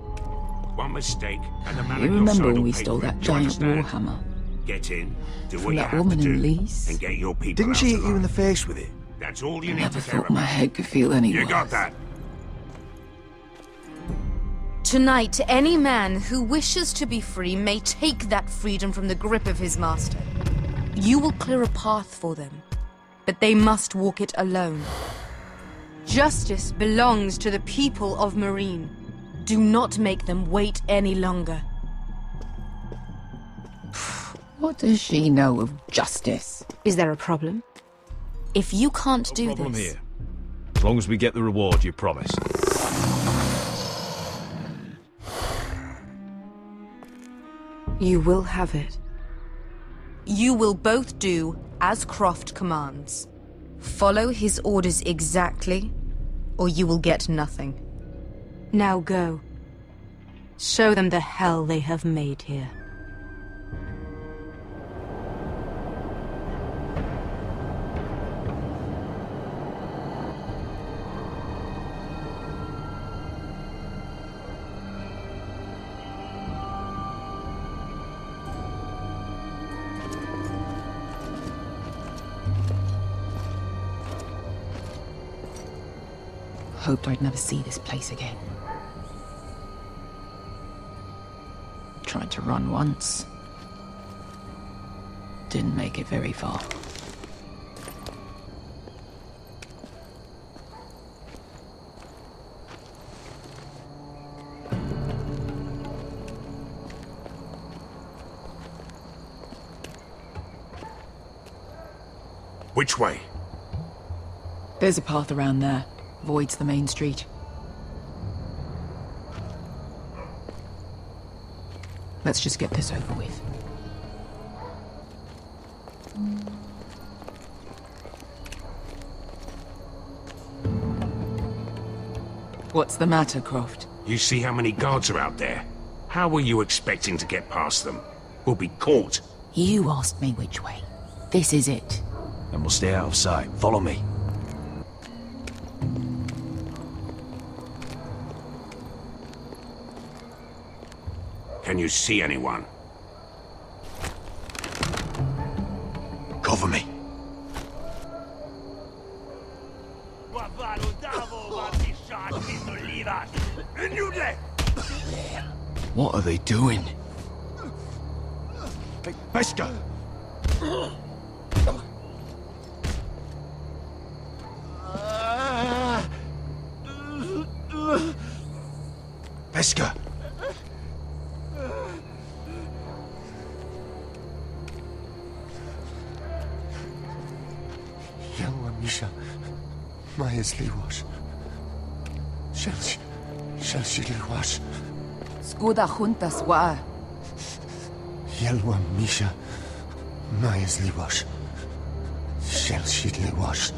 One mistake and the man You on your remember side when will we pay stole for it. that Do you giant understand? warhammer? Get in, do From what you that have woman to in do, Lease? and get your people Didn't out she hit alive. you in the face with it? That's all you I need never to care thought my about. head could feel any You worse. got that? Tonight, any man who wishes to be free may take that freedom from the grip of his master. You will clear a path for them, but they must walk it alone. Justice belongs to the people of Marine. Do not make them wait any longer. What does she know of justice? Is there a problem? If you can't do No problem this... here. As long as we get the reward you promised. You will have it. You will both do as Croft commands. Follow his orders exactly, or you will get nothing. Now go. Show them the hell they have made here. Hoped I'd never see this place again. Tried to run once. Didn't make it very far. Which way? There's a path around there. Voids the main street. Let's just get this over with. What's the matter, Croft? You see how many guards are out there? How were you expecting to get past them? We'll be caught. You asked me which way. This is it. And we'll stay out of sight. Follow me. Can you see anyone? Cover me. What are they doing? Hey, Pesca! Pesca! Yelwa Misha, Majesliwash. Shelshiliwash. Skuda juntas wa. Yelwa Misha, Majesliwash. Shelshiliwash.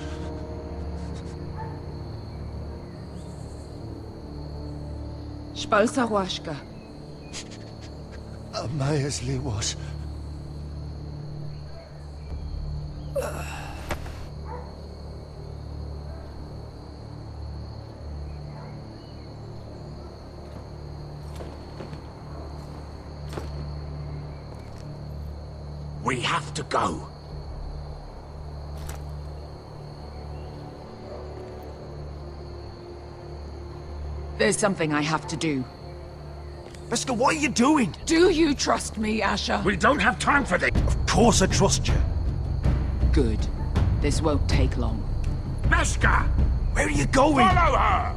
Spalsa washka. Majesliwash. We have to go. There's something I have to do. Pesca, what are you doing? Do you trust me, Asher? We don't have time for this. Of course I trust you. Good. This won't take long. Pesca! Where are you going? Follow her!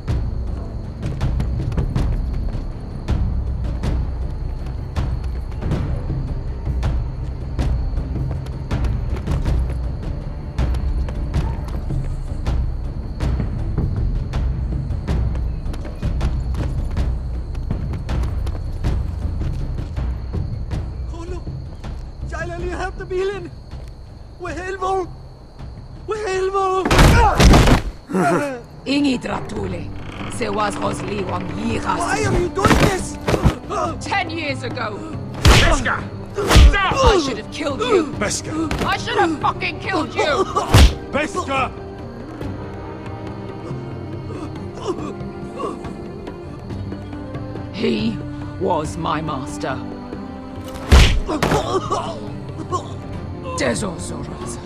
Ingi Dratule. Se was Rosli Wang Yiras. Why are you doing this? 10 years ago. Pesca! Stop! I should have killed you. Pesca! I should have fucking killed you. Pesca! He was my master. Dezozoraza.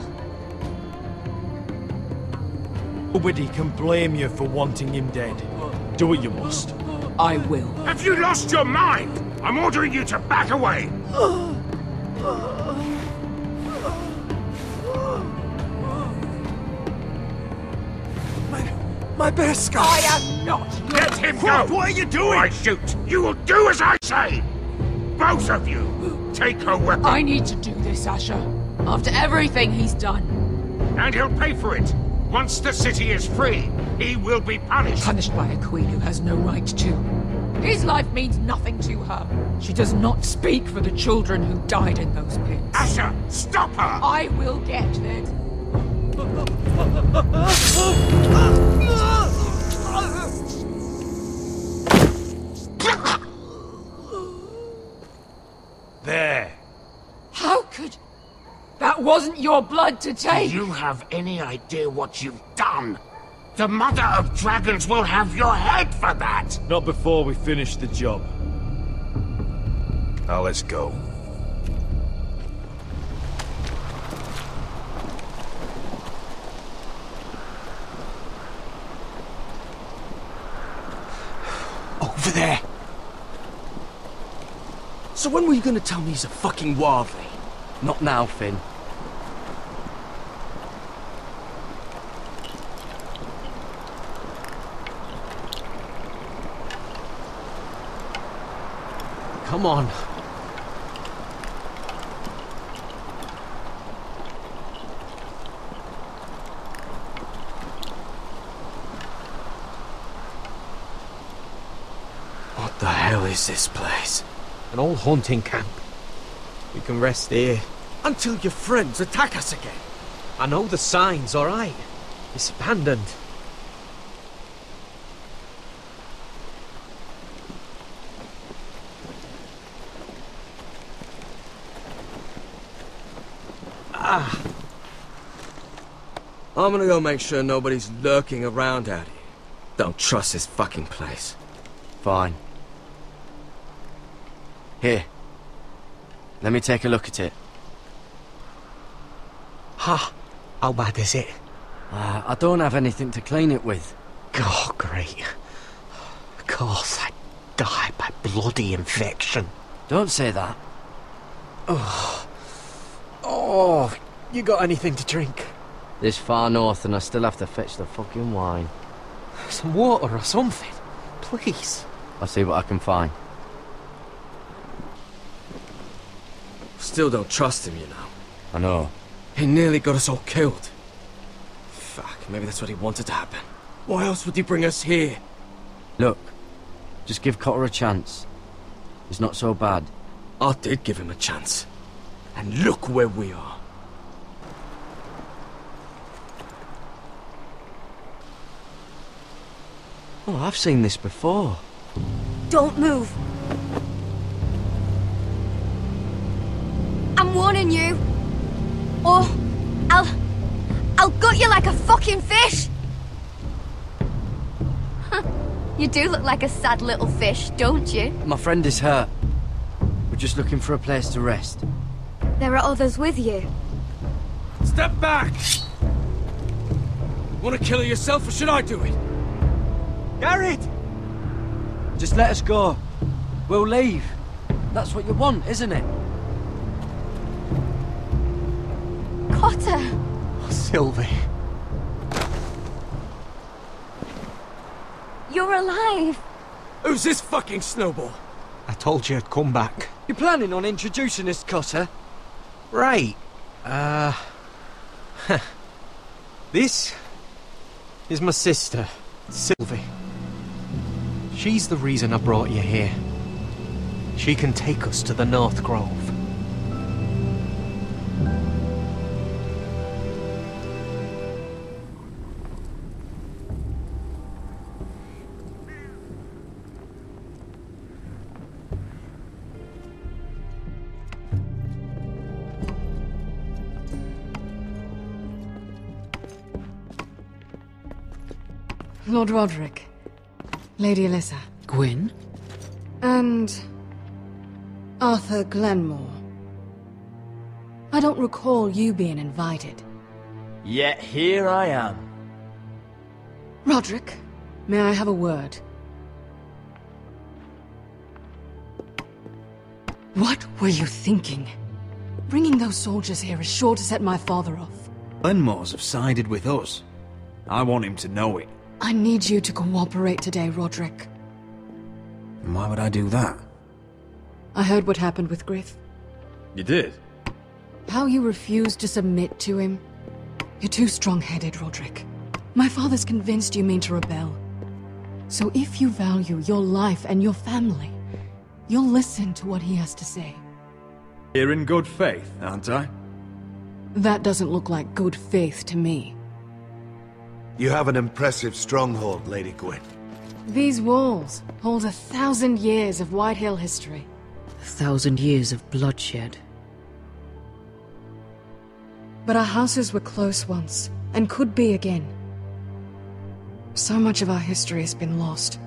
Nobody can blame you for wanting him dead. Do what you must. I will. Have you lost your mind? I'm ordering you to back away. My best guy! I am not. Let him Croft, go! what are you doing? Or I shoot! You will do as I say! Both of you! Take her weapon! I need to do this, Asher. After everything he's done. And he'll pay for it! Once the city is free, he will be punished! Punished by a queen who has no right to. His life means nothing to her. She does not speak for the children who died in those pits. Asher, stop her! I will get them. There. How could... That wasn't your blood to take! Do you have any idea what you've done? The Mother of Dragons will have your head for that! Not before we finish the job. Now let's go. Over there! So when were you gonna tell me he's a fucking wildling? Not now, Finn. Come on. The hell is this place? An old hunting camp. We can rest here. Until your friends attack us again. I know the signs, alright? It's abandoned. I'm gonna go make sure nobody's lurking around out here. Don't trust this fucking place. Fine. Here. Let me take a look at it. Ha! How bad is it? I don't have anything to clean it with. Oh, great. Of course, I die by bloody infection. Don't say that. Oh, you got anything to drink? This far north and I still have to fetch the fucking wine. Some water or something, please. I'll see what I can find. Still don't trust him, you know. I know. He nearly got us all killed. Fuck, maybe that's what he wanted to happen. Why else would he bring us here? Look, just give Cotter a chance. He's not so bad. I did give him a chance. And look where we are. Oh, I've seen this before. Don't move. I'm warning you. Or I'll gut you like a fucking fish. You do look like a sad little fish, don't you? My friend is hurt. We're just looking for a place to rest. There are others with you. Step back! Want to kill her yourself, or should I do it? Garrett! Just let us go. We'll leave. That's what you want, isn't it? Cotter! Oh, Sylvie. You're alive! Who's this fucking snowball? I told you I'd come back. You're planning on introducing us, Cotter? Right. This is my sister, Sylvie. She's the reason I brought you here. She can take us to the North Grove. Lord Roderick, Lady Alyssa. Gwyn? And Arthur Glenmore. I don't recall you being invited. Yet here I am. Roderick, may I have a word? What were you thinking? Bringing those soldiers here is sure to set my father off. Glenmores have sided with us. I want him to know it. I need you to cooperate today, Roderick. And why would I do that? I heard what happened with Griff. You did? How you refused to submit to him. You're too strong-headed, Roderick. My father's convinced you mean to rebel. So if you value your life and your family, you'll listen to what he has to say. You're in good faith, aren't I? That doesn't look like good faith to me. You have an impressive stronghold, Lady Gwyn. These walls hold 1,000 years of Whitehill history. 1,000 years of bloodshed. But our houses were close once, and could be again. So much of our history has been lost.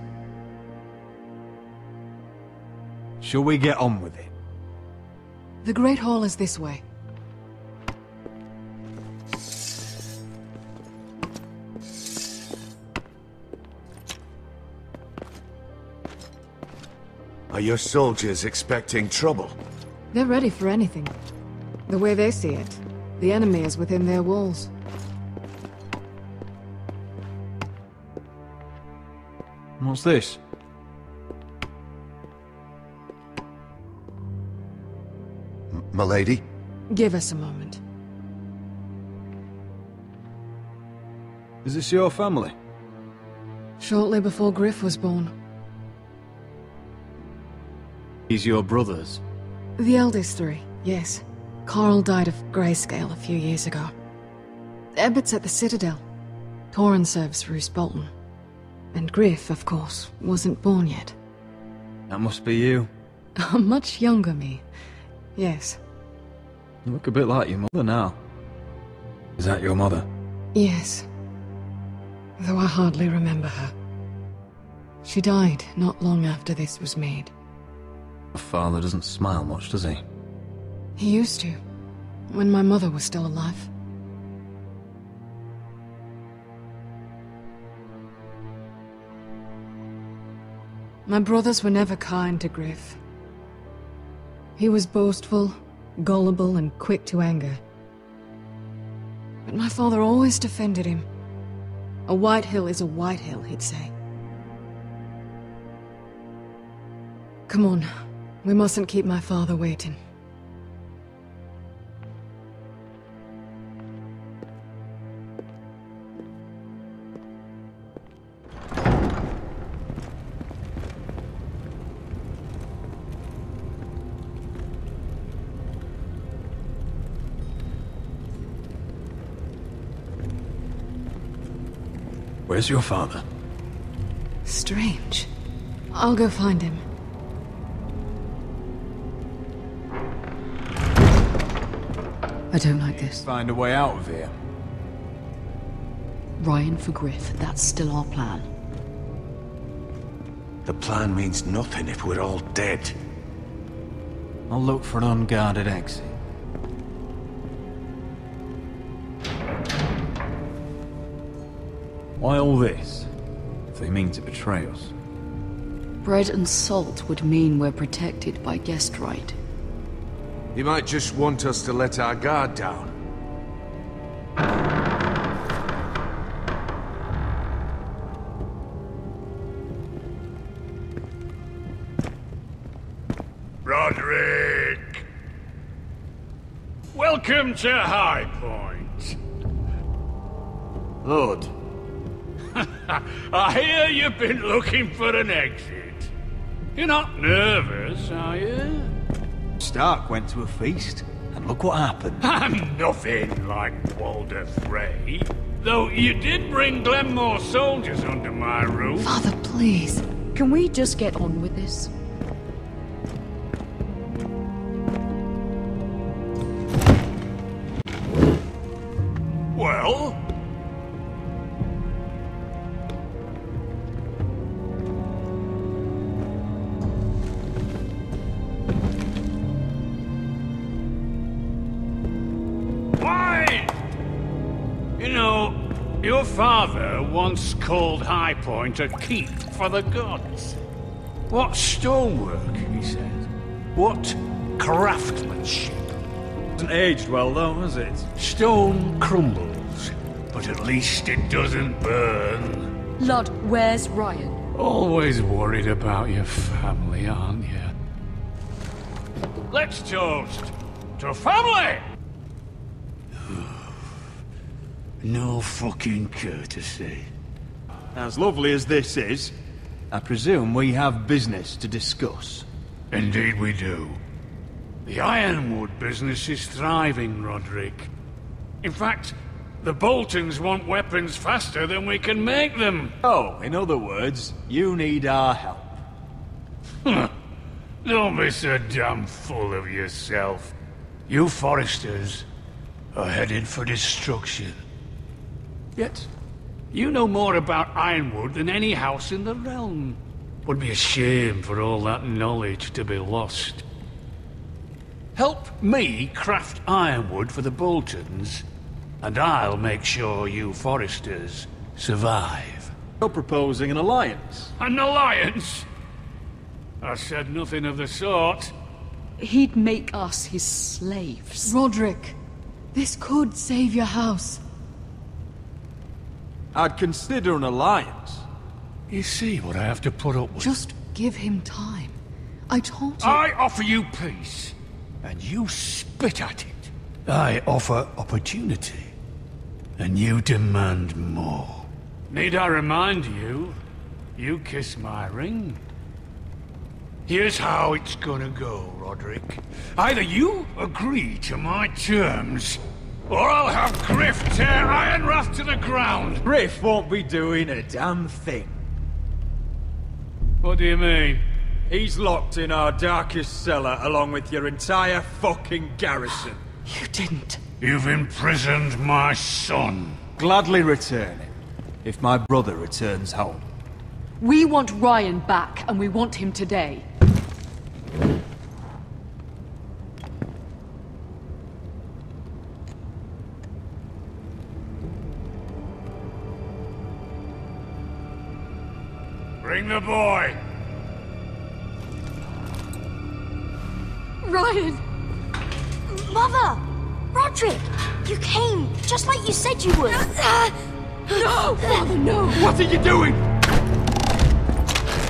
Shall we get on with it? The Great Hall is this way. Are your soldiers expecting trouble? They're ready for anything. The way they see it, the enemy is within their walls. What's this? Milady? Give us a moment. Is this your family? Shortly before Griff was born. He's your brothers? The eldest three, yes. Carl died of grayscale a few years ago. Ebbett's at the Citadel. Torrin serves Roose Bolton. And Griff, of course, wasn't born yet. That must be you. A much younger me. Yes. You look a bit like your mother now. Is that your mother? Yes. Though I hardly remember her. She died not long after this was made. Your father doesn't smile much, does he? He used to, when my mother was still alive. My brothers were never kind to Griff. He was boastful, gullible, and quick to anger. But my father always defended him. A White Hill is a White Hill, he'd say. Come on, we mustn't keep my father waiting. Where's your father? Strange. I'll go find him. I don't like this. Find a way out of here. Ryan for Griff, that's still our plan. The plan means nothing if we're all dead. I'll look for an unguarded exit. Why all this? If they mean to betray us. Bread and salt would mean we're protected by guest right. He might just want us to let our guard down. Roderick! Welcome to High Point. Lord. I hear you've been looking for an exit. You're not nervous, are you? Stark went to a feast, and look what happened. I'm nothing like Walder Frey. Though you did bring Glenmore soldiers under my roof. Father, please. Can we just get on with this? Well? Your father once called High Point a keep for the gods. What stonework, he said. What craftsmanship. Hasn't aged well though, has it? Stone crumbles, but at least it doesn't burn. Lud, where's Ryan? Always worried about your family, aren't you? Let's toast to family! No fucking courtesy. As lovely as this is, I presume we have business to discuss. Indeed we do. The Ironwood business is thriving, Roderick. In fact, the Boltons want weapons faster than we can make them. Oh, in other words, you need our help. Don't be so damn full of yourself. You Foresters are headed for destruction. Yet, you know more about Ironwood than any house in the realm. Would be a shame for all that knowledge to be lost. Help me craft Ironwood for the Boltons, and I'll make sure you Foresters survive. You're proposing an alliance? An alliance? I said nothing of the sort. He'd make us his slaves. Roderick, this could save your house. I'd consider an alliance. You see what I have to put up with? Just give him time. I told you... I offer you peace, and you spit at it. I offer opportunity, and you demand more. Need I remind you, you kiss my ring? Here's how it's gonna go, Roderick. Either you agree to my terms, or I'll have Griff tear Ironrath to the ground! Griff won't be doing a damn thing. What do you mean? He's locked in our darkest cellar along with your entire fucking garrison. You didn't. You've imprisoned my son. Gladly return him, if my brother returns home. We want Ryan back, and we want him today. Bring the boy! Ryan! Mother! Roderick! You came, just like you said you would. No! Father, no! What are you doing?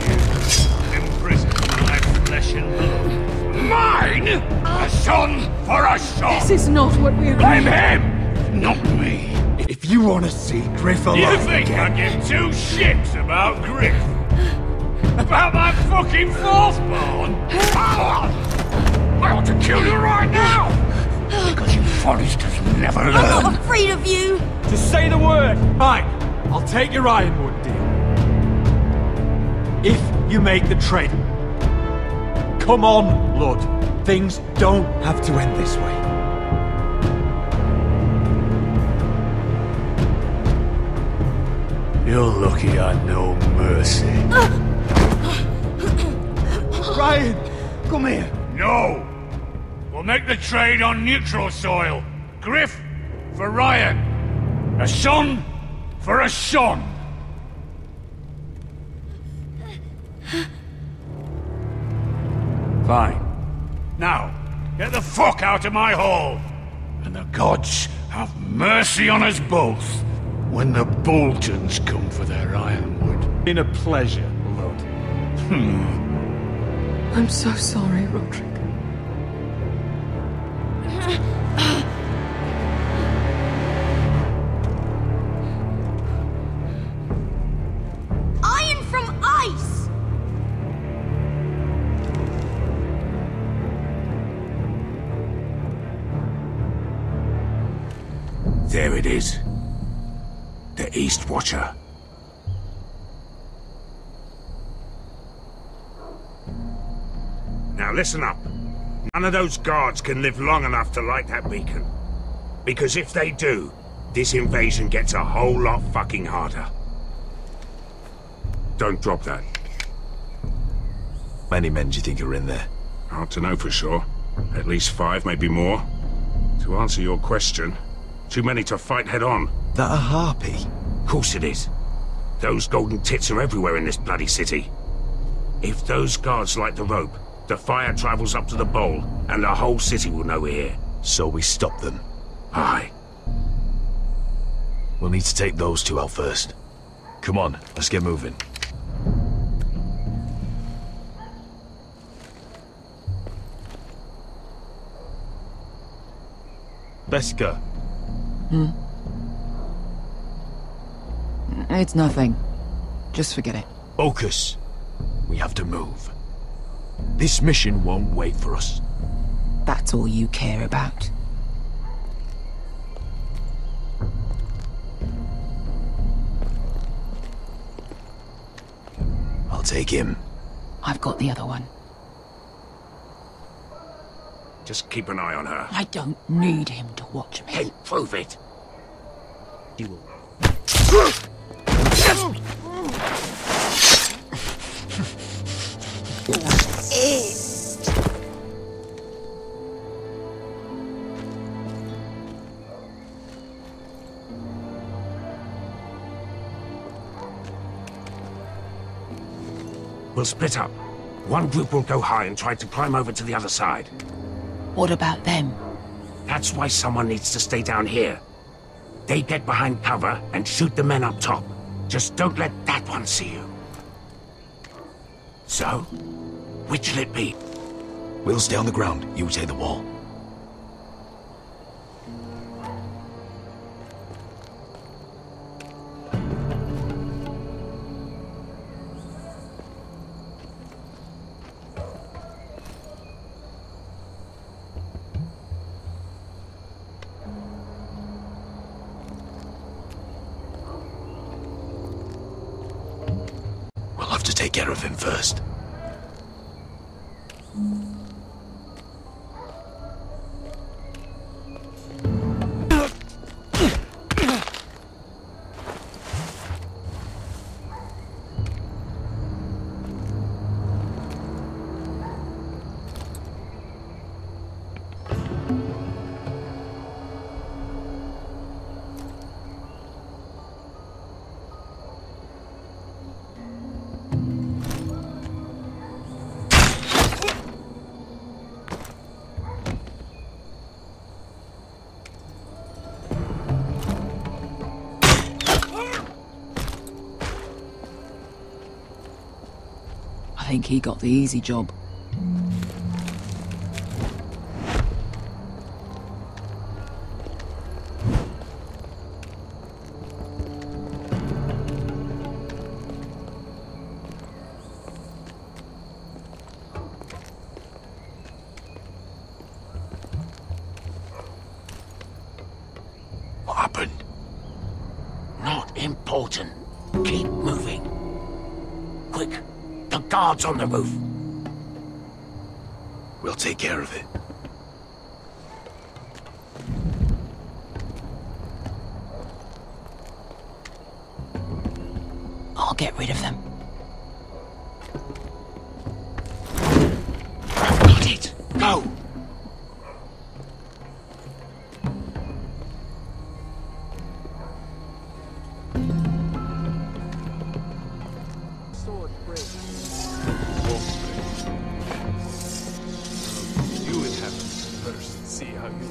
You imprisoned my flesh and blood. Mine? A son for a son! This is not what we agreed. Blame him, not me. If you want to see Griff alive You think I give two shits about Griff? About my fucking fourthborn? I ought to kill you right now! Because you Foresters never learn. I'm not afraid of you! Just say the word! Fine, I'll take your Ironwood deal. If you make the trade. Come on, Lord. Things don't have to end this way. You're lucky I know mercy. Ryan, come here. No! We'll make the trade on neutral soil. Griff for Ryan. A son for a son. Fine. Now, get the fuck out of my hall. And the gods have mercy on us both when the Boltons come for their ironwood. Been a pleasure, Lord. I'm so sorry, Roderick. Iron from ice! There it is. The East Watcher. Now listen up. None of those guards can live long enough to light that beacon. Because if they do, this invasion gets a whole lot fucking harder. Don't drop that. Many men do you think are in there? Hard to know for sure. At least 5, maybe more. To answer your question, too many to fight head on. That a harpy? Of course it is. Those golden tits are everywhere in this bloody city. If those guards light the rope, the fire travels up to the bowl, and the whole city will know we're here. So we stop them? Aye. We'll need to take those two out first. Come on, let's get moving. Beska. It's nothing. Just forget it. Focus. We have to move. This mission won't wait for us. That's all you care about. I'll take him. I've got the other one. Just keep an eye on her. I don't need him to watch me. Hey, prove it. You will. We'll split up. One group will go high and try to climb over to the other side. What about them? That's why someone needs to stay down here. They get behind cover and shoot the men up top. Just don't let that one see you. So, which'll it be? We'll stay on the ground. You take the wall. take care of him first. I think he got the easy job. What happened? Not important. Keep moving. Quick. The guard's on the roof. We'll take care of it. I'll get rid of them. Got it. Go! You would have to first see how you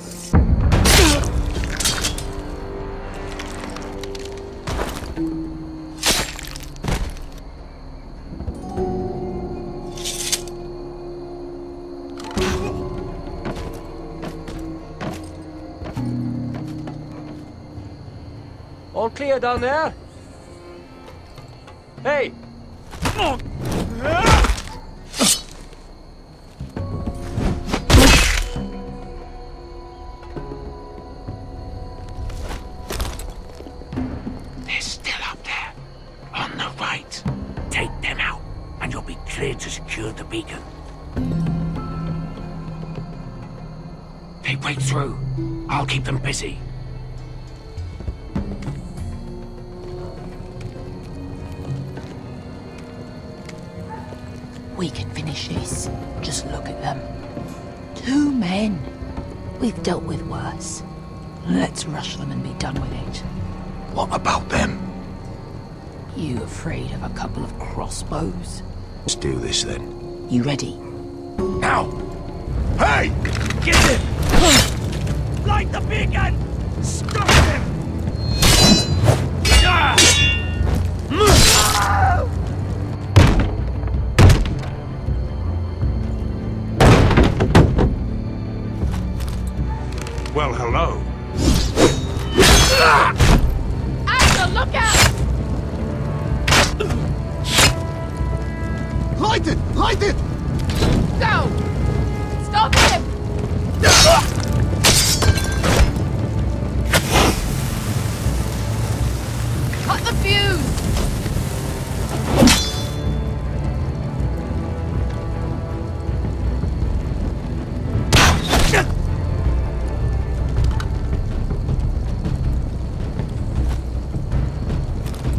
All clear down there? Hey! They're still up there. On the right. Take them out, and you'll be clear to secure the beacon. They break through. I'll keep them busy. We can finish this. Just look at them. 2 men. We've dealt with worse. Let's rush them and be done with it. What about them? You afraid of a couple of crossbows? Let's do this then. You ready? Now! Hey! Get him! Light the beacon! Stop him! Well, hello. Axel, look out! Light it! Light it! Go! Stop him! Cut the fuse!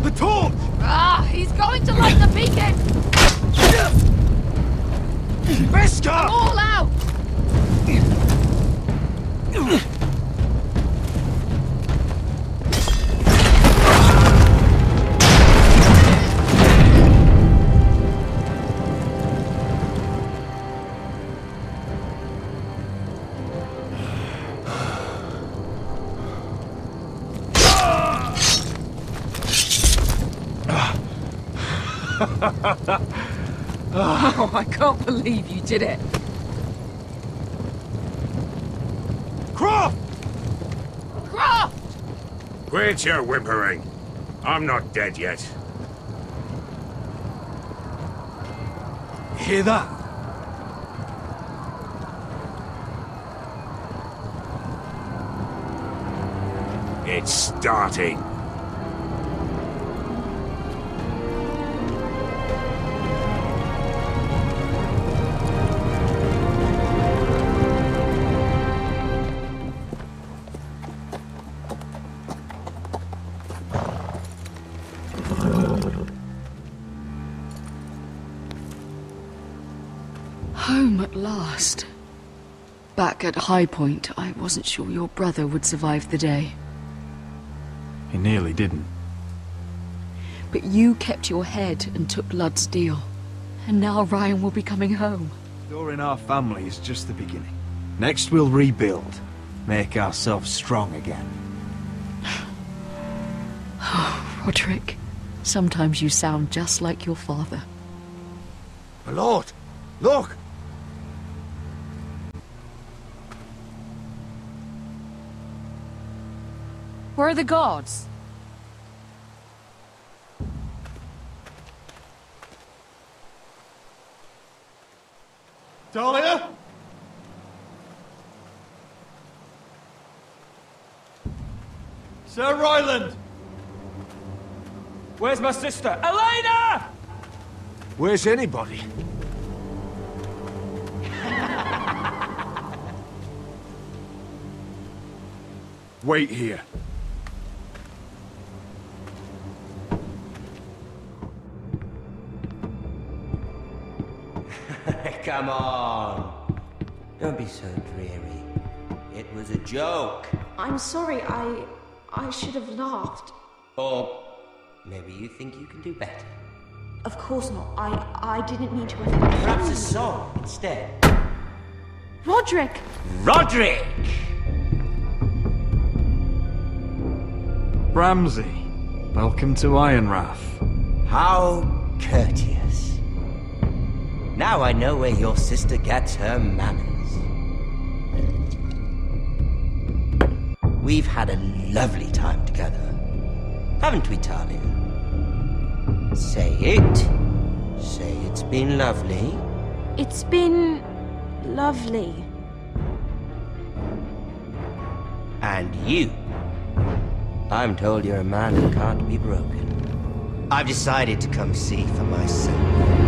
The torch! Ah, he's going to light the beacon! Vesca! I'm all out! Oh, I can't believe you did it. Croft! Croft! Quit your whimpering. I'm not dead yet. Hear that? It's starting. home at last. Back at High Point, I wasn't sure your brother would survive the day. He nearly didn't. But you kept your head and took Ludd's deal. And now Ryan will be coming home. Restoring our family is just the beginning. Next we'll rebuild. Make ourselves strong again. Oh, Roderick. Sometimes you sound just like your father. My lord, look! Where are the guards? Dahlia? Sir Ryland! Where's my sister? Elena! Where's anybody? Wait here. Come on. Don't be so dreary. It was a joke. I'm sorry, I should have laughed. Or maybe you think you can do better. Of course not. I didn't mean to offend you. Perhaps a song instead. Roderick! Roderick! Ramsay, welcome to Ironrath. How courteous. Now I know where your sister gets her manners. We've had a lovely time together. Haven't we, Talia? Say it. Say it's been lovely. It's been lovely. And you? I'm told you're a man who can't be broken. I've decided to come see for myself.